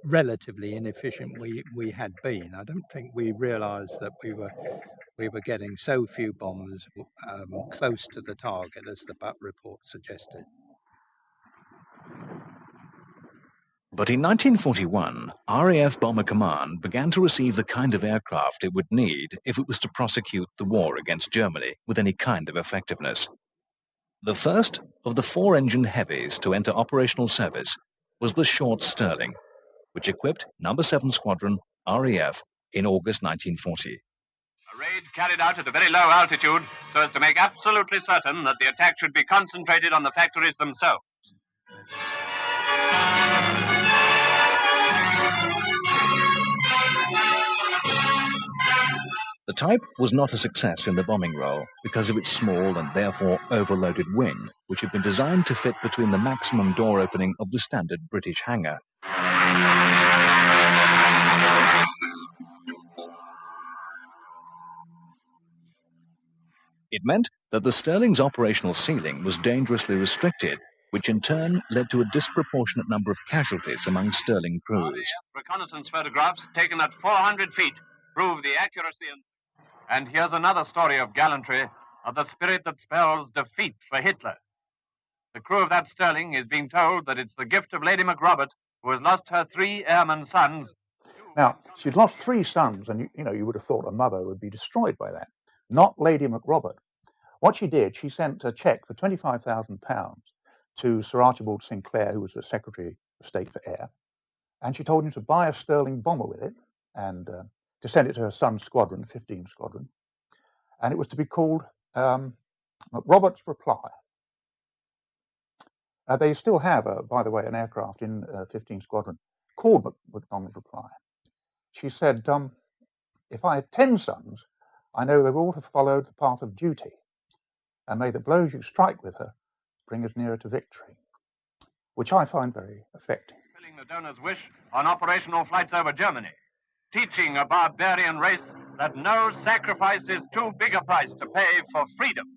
E: relatively inefficient we had been. I don't think we realised that we were getting so few bombers close to the target as the Butt report suggested.
A: But in 1941, RAF Bomber Command began to receive the kind of aircraft it would need if it was to prosecute the war against Germany with any kind of effectiveness. The first of the 4-engine heavies to enter operational service was the Short Stirling, which equipped No. 7 Squadron, RAF, in August 1940.
C: A raid carried out at a very low altitude so as to make absolutely certain that the attack should be concentrated on the factories themselves.
A: The type was not a success in the bombing role because of its small and therefore overloaded wing, which had been designed to fit between the maximum door opening of the standard British hangar. It meant that the Stirling's operational ceiling was dangerously restricted, which in turn led to a disproportionate number of casualties among Stirling crews.
C: Reconnaissance photographs taken at 400 feet prove the accuracy and here's another story of gallantry, of the spirit that spells defeat for Hitler. The crew of that Stirling is being told that it's the gift of Lady McRobert, who has lost her 3 airman sons.
B: Now, she'd lost 3 sons, and you would have thought a mother would be destroyed by that. Not Lady McRobert. What she did, she sent a cheque for £25,000 to Sir Archibald Sinclair, who was the Secretary of State for Air, and she told him to buy a Stirling bomber with it and to send it to her son's squadron, 15 Squadron, and it was to be called McRobert's Reply. They still have, by the way, an aircraft in 15 Squadron called McDonald's Reply. She said, if I had 10 sons, I know they would all have followed the path of duty, and may the blows you strike with her bring us nearer to victory, which I find very affecting.
C: Fulfilling the donor's wish on operational flights over Germany, teaching a barbarian race that no sacrifice is too big a price to pay for freedom.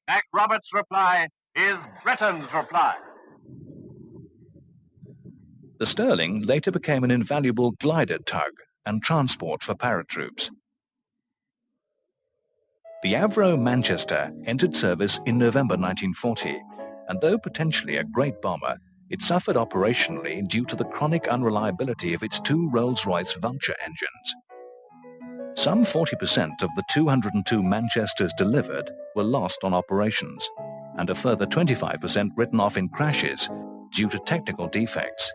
C: McRobert's reply is Britain's reply.
A: The Stirling later became an invaluable glider tug and transport for paratroops. The Avro Manchester entered service in November 1940, and though potentially a great bomber, it suffered operationally due to the chronic unreliability of its 2 Rolls-Royce Vulture engines. Some 40% of the 202 Manchesters delivered were lost on operations, and a further 25% written off in crashes due to technical defects.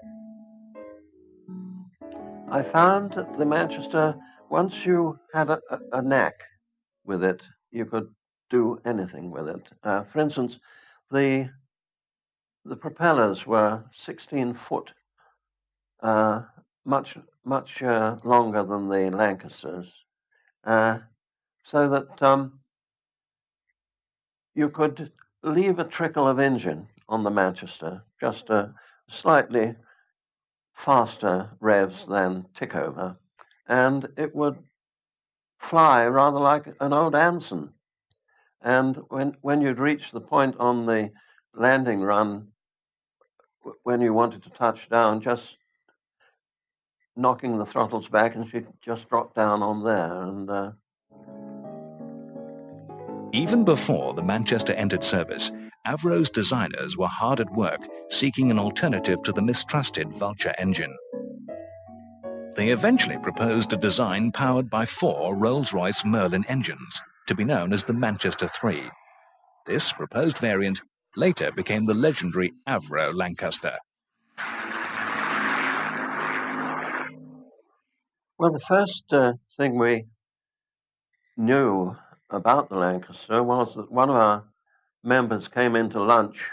I: I found that the Manchester, once you had a knack with it, you could do anything with it. For instance, the propellers were 16 foot, much longer than the Lancasters, so that you could leave a trickle of engine on the Manchester, just a slightly faster revs than tickover, and it would fly rather like an old Anson. And when you'd reach the point on the landing run when you wanted to touch down, just knocking the throttles back, and she just dropped down on there. And
A: even before the Manchester entered service, Avro's designers were hard at work seeking an alternative to the mistrusted Vulture engine. They eventually proposed a design powered by 4 Rolls-Royce Merlin engines, to be known as the Manchester 3. This proposed variant later became the legendary Avro Lancaster.
I: well, the first thing we knew about the Lancaster was that one of our members came into lunch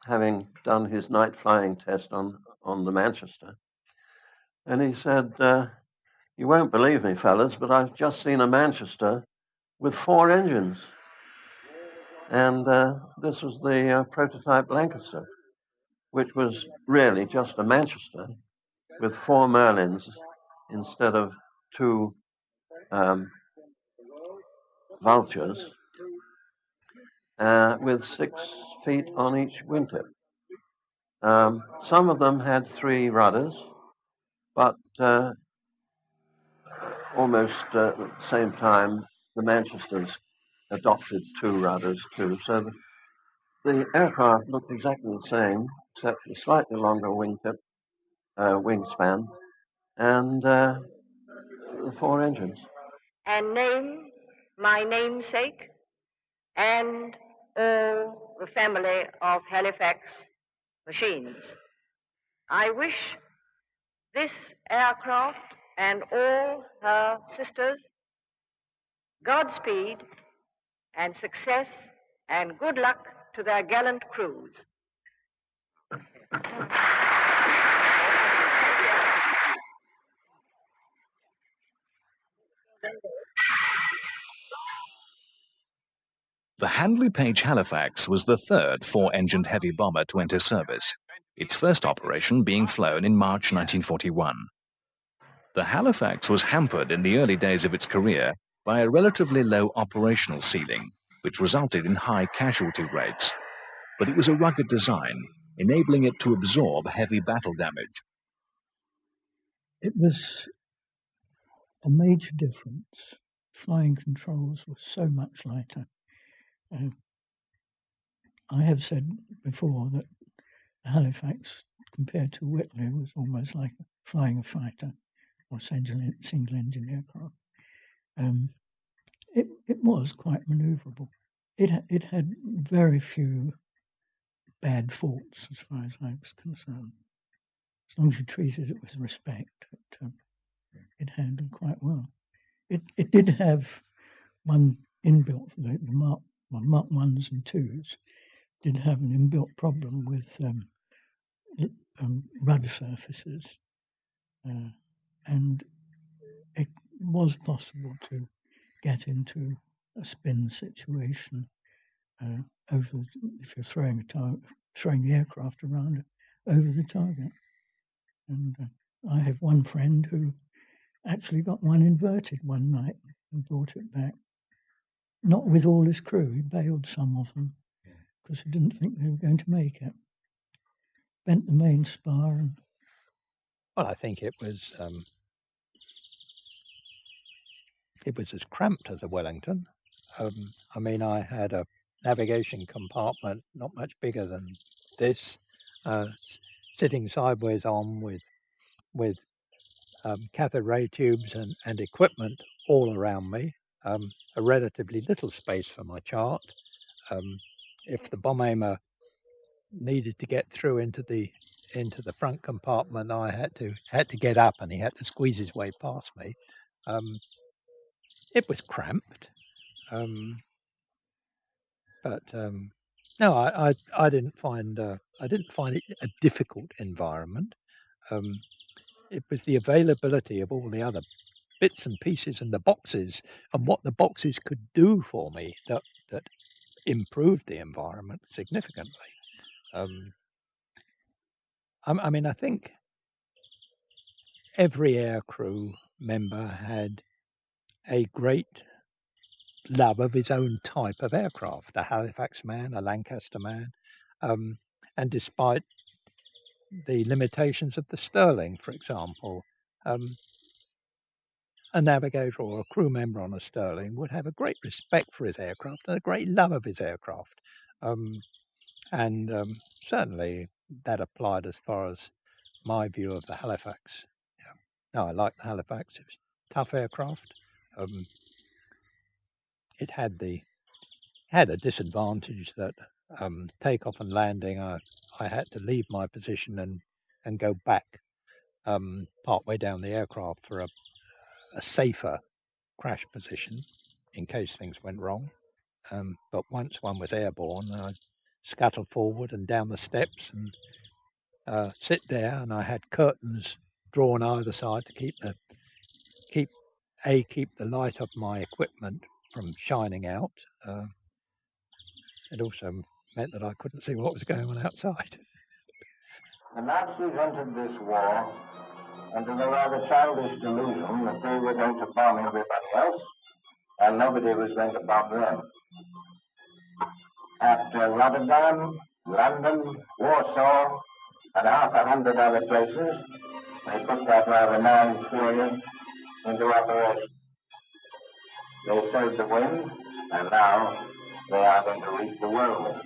I: having done his night flying test on the Manchester. And he said, you won't believe me, fellas, but I've just seen a Manchester with 4 engines. And this was the prototype Lancaster, which was really just a Manchester with 4 Merlins instead of 2 Vultures, with 6 feet on each wingtip. Some of them had 3 rudders, but almost at the same time, the Manchesters adopted 2 rudders too. So the aircraft looked exactly the same, except for a slightly longer wingspan, and the 4 engines.
N: And name my namesake and all the family of Halifax machines. I wish this aircraft and all her sisters Godspeed and success and good luck to their gallant crews.
A: The Handley Page Halifax was the 3rd 4-engined heavy bomber to enter service, its first operation being flown in March 1941. The Halifax was hampered in the early days of its career by a relatively low operational ceiling, which resulted in high casualty rates. But it was a rugged design, enabling it to absorb heavy battle damage.
H: It was a major difference. Flying controls were so much lighter. I have said before that Halifax, compared to Whitley, was almost like flying a fighter or single-engine aircraft. It was quite manoeuvrable. It had very few bad faults as far as I was concerned. As long as you treated it with respect, it handled quite well. It did have one inbuilt, the Mark 1s and 2s, did have an inbuilt problem with rudder surfaces, and it was possible to get into a spin situation if you're throwing the aircraft around over the target. And I have one friend who actually got one inverted one night and brought it back. Not with all his crew. He bailed some of them because he didn't think they were going to make it. Bent the main spar and...
E: Well, I think it was as cramped as a Wellington. I mean, I had a navigation compartment not much bigger than this, sitting sideways on with cathode ray tubes and equipment all around me. A relatively little space for my chart. If the bomb aimer needed to get through into the front compartment, I had to get up, and he had to squeeze his way past me. It was cramped, but no, I didn't find it a difficult environment. It was the availability of all the other bits and pieces and the boxes and what the boxes could do for me that improved the environment significantly. I mean, I think every aircrew member had a great love of his own type of aircraft, a Halifax man, a Lancaster man, and despite the limitations of the Stirling, for example, a navigator or a crew member on a Sterling would have a great respect for his aircraft and a great love of his aircraft. Certainly that applied as far as my view of the Halifax. Yeah. No, I like the Halifax. It was a tough aircraft. It had a disadvantage that takeoff and landing, I had to leave my position and go back part way down the aircraft for a safer crash position in case things went wrong. But once one was airborne, I'd scuttle forward and down the steps and sit there, and I had curtains drawn either side to keep the light of my equipment from shining out. It also meant that I couldn't see what was going on outside.
O: The Nazis entered this war under the rather childish delusion that they were going to bomb everybody else and nobody was going to bomb them. At Rotterdam, London, Warsaw, and half 100 other places, they put that rather naive theory into operation. They sowed the wind, and now they are going to reap the whirlwind.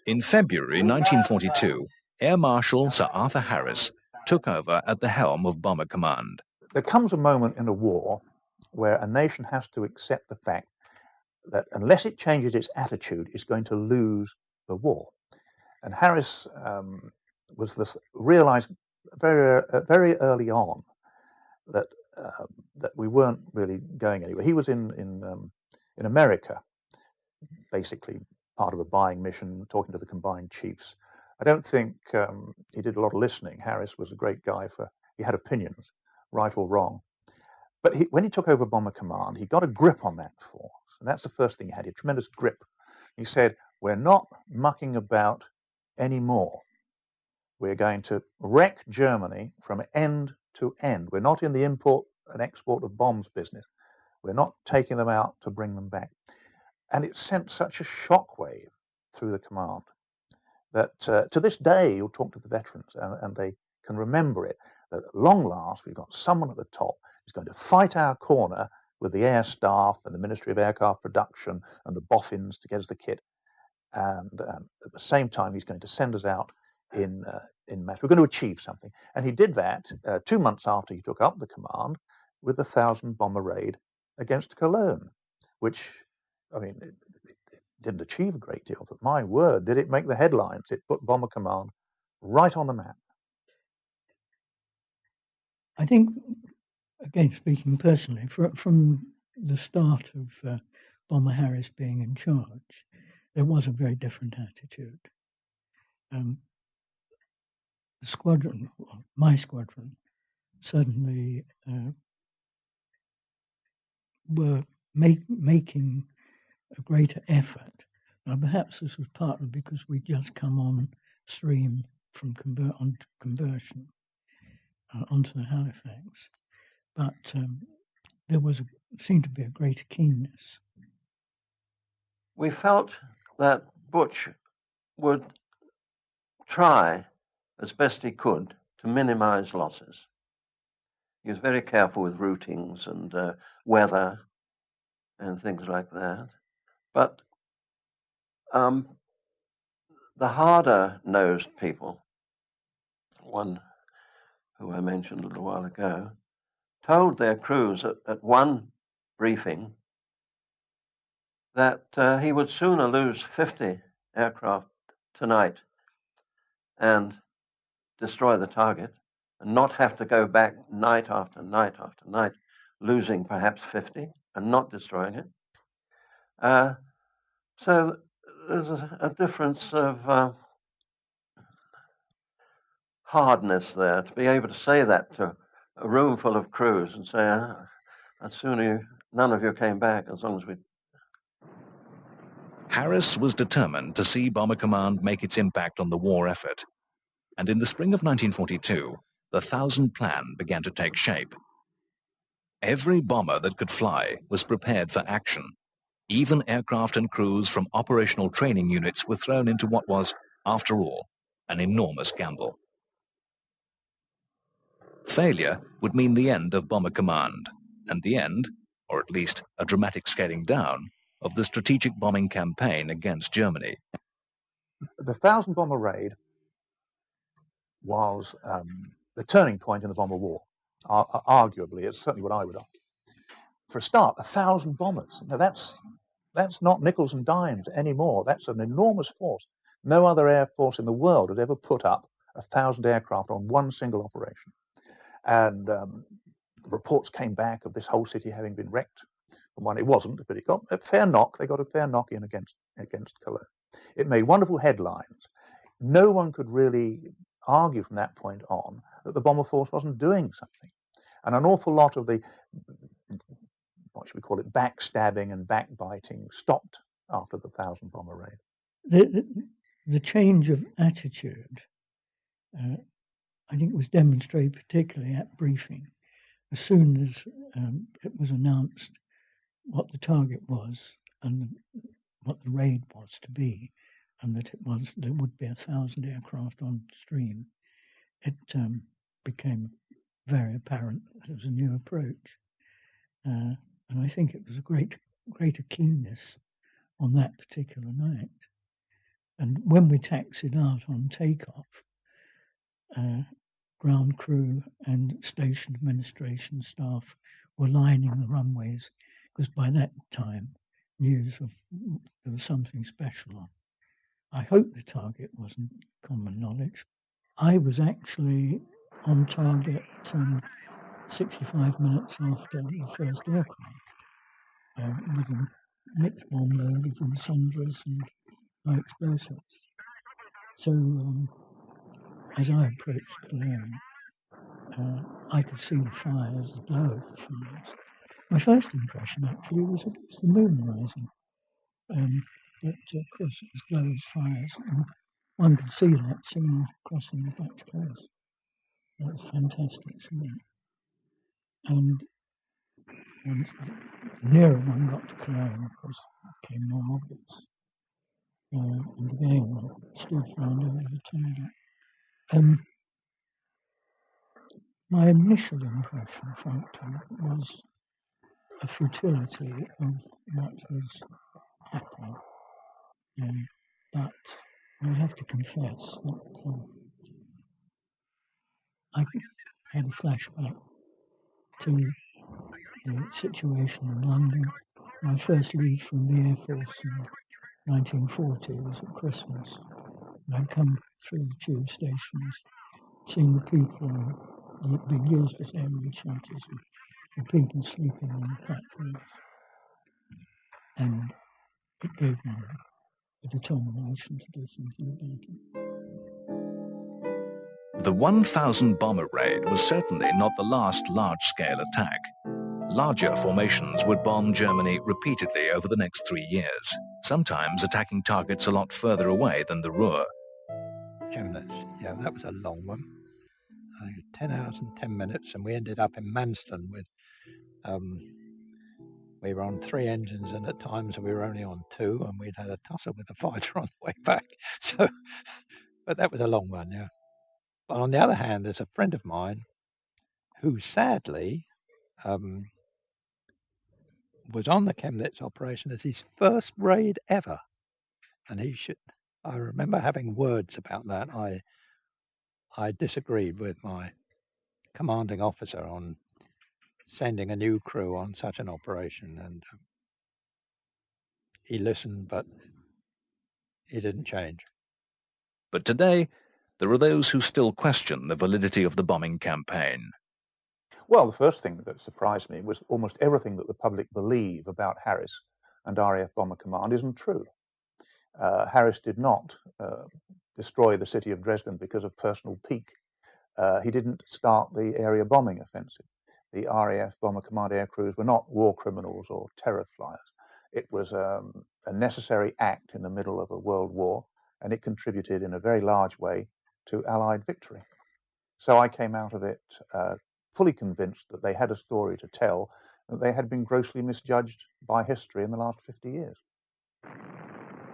A: In February 1942, Air Marshal Sir Arthur Harris took over at the helm of Bomber Command.
B: There comes a moment in a war where a nation has to accept the fact that unless it changes its attitude, it's going to lose the war. And Harris realized very early on that we weren't really going anywhere. He was in America, basically part of a buying mission, talking to the combined chiefs. I don't think he did a lot of listening. Harris was a great guy he had opinions, right or wrong. But when he took over Bomber Command, he got a grip on that force. And that's the first thing he had, a tremendous grip. He said, we're not mucking about anymore. We're going to wreck Germany from end to end. We're not in the import and export of bombs business. We're not taking them out to bring them back. And it sent such a shockwave through the command that to this day, you'll talk to the veterans and they can remember it, that at long last, we've got someone at the top who's going to fight our corner with the air staff and the Ministry of Aircraft Production and the boffins to get us the kit. And at the same time, he's going to send us out in mass. We're going to achieve something. And he did that 2 months after he took up the command with the 1,000 bomber raid against Cologne, which, I mean, it didn't achieve a great deal, but my word, did it make the headlines. It put Bomber Command right on the map.
H: I think, again, speaking personally, from the start of Bomber Harris being in charge, there was a very different attitude. The squadron, my squadron, certainly were making a greater effort. Now, perhaps this was partly because we'd just come on stream from conversion onto the Halifax, but there seemed to be a greater keenness.
I: We felt that Butch would try as best he could to minimize losses. He was very careful with routings and weather and things like that. But the harder-nosed people, one who I mentioned a little while ago, told their crews at one briefing that he would sooner lose 50 aircraft tonight and destroy the target and not have to go back night after night after night, losing perhaps 50 and not destroying it. So there's a difference of hardness there to be able to say that to a room full of crews and say, as soon as none of you came back, as long as we...
A: Harris was determined to see Bomber Command make its impact on the war effort. And in the spring of 1942, the 1,000 plan began to take shape. Every bomber that could fly was prepared for action. Even aircraft and crews from operational training units were thrown into what was, after all, an enormous gamble. Failure would mean the end of Bomber Command, and the end, or at least a dramatic scaling down, of the strategic bombing campaign against Germany.
B: The 1,000 bomber raid was the turning point in the bomber war. Arguably, it's certainly what I would argue. For a start, 1,000 bombers. Now that's not nickels and dimes anymore. That's an enormous force. No other air force in the world had ever put up 1,000 aircraft on one single operation. And reports came back of this whole city having been wrecked. And one, it wasn't, but it got a fair knock. They got a fair knock in against Cologne. It made wonderful headlines. No one could really argue from that point on that the bomber force wasn't doing something. And an awful lot of the, what should we call it, backstabbing and backbiting stopped after the 1,000 bomber raid.
H: The change of attitude, I think, was demonstrated particularly at briefing. As soon as it was announced what the target was and what the raid was to be, and that there would be 1,000 aircraft on stream, it became very apparent that it was a new approach. And I think it was a greater keenness on that particular night. And when we taxied out on takeoff, ground crew and station administration staff were lining the runways, because by that time news of there was something special on. I hope the target wasn't common knowledge. I was actually on target 65 minutes after the first aircraft, with a mixed bomb load of incendiaries and high explosives. So as I approached Cologne, I could see the fires, the glow of the fires. My first impression actually was it was the moon rising. But of course it was glow of fires, and one could see that seen crossing the Dutch coast. That was fantastic seeing. And once the nearer one got to Cologne, of course, it became more obvious. And again, I stood round over the target. My initial impression, frankly, was a futility of what was happening. But I have to confess that I had a flashback to the situation in London. My first leave from the Air Force in 1940 was at Christmas. And I'd come through the tube stations, seeing the people being used as air raid shelters, and the people sleeping on the platforms. And it gave me a determination to do something about it.
A: The 1,000 bomber raid was certainly not the last large-scale attack. Larger formations would bomb Germany repeatedly over the next 3 years, sometimes attacking targets a lot further away than the Ruhr.
E: Yeah, that was a long one. 10 hours and 10 minutes, and we ended up in Manston with, we were on 3 engines, and at times we were only on 2, and we'd had a tussle with the fighter on the way back. So, but that was a long one, yeah. But on the other hand, there's a friend of mine who sadly was on the Chemnitz operation as his first raid ever. And I remember having words about that. I disagreed with my commanding officer on sending a new crew on such an operation, and he listened, but he didn't change.
A: But today, there are those who still question the validity of the bombing campaign.
B: Well, the first thing that surprised me was almost everything that the public believe about Harris and RAF Bomber Command isn't true. Harris did not destroy the city of Dresden because of personal pique. He didn't start the area bombing offensive. The RAF Bomber Command air crews were not war criminals or terror flyers. It was a necessary act in the middle of a world war, and it contributed in a very large way to Allied victory. So I came out of it fully convinced that they had a story to tell, that they had been grossly misjudged by history in the last 50 years.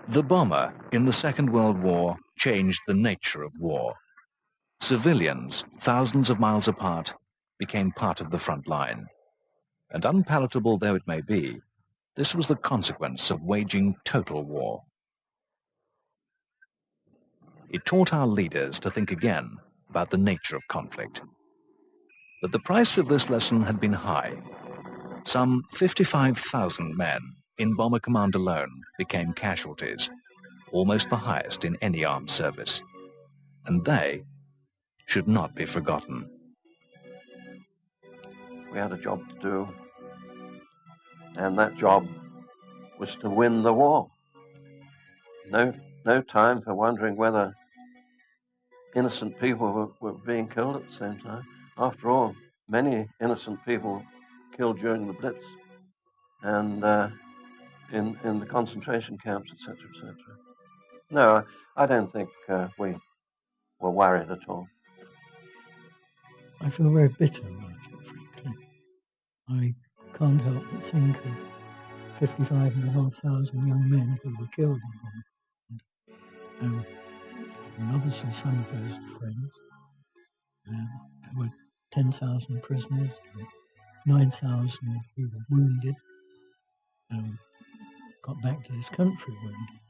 A: The bomber in the Second World War changed the nature of war. Civilians, thousands of miles apart, became part of the front line. And unpalatable though it may be, this was the consequence of waging total war. It taught our leaders to think again about the nature of conflict. But the price of this lesson had been high. Some 55,000 men in Bomber Command alone became casualties, almost the highest in any armed service. And they should not be forgotten.
I: We had a job to do, and that job was to win the war. No time for wondering whether innocent people were being killed at the same time. After all, many innocent people killed during the Blitz and in the concentration camps, etc., etc. No, I don't think we were worried at all.
H: I feel very bitter about it, frankly. I can't help but think of 55,500 young men who were killed in Bomber. And obviously some of those are friends. There were 10,000 prisoners, 9,000 who were wounded, got back to this country wounded.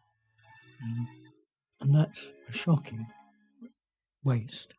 H: And that's a shocking waste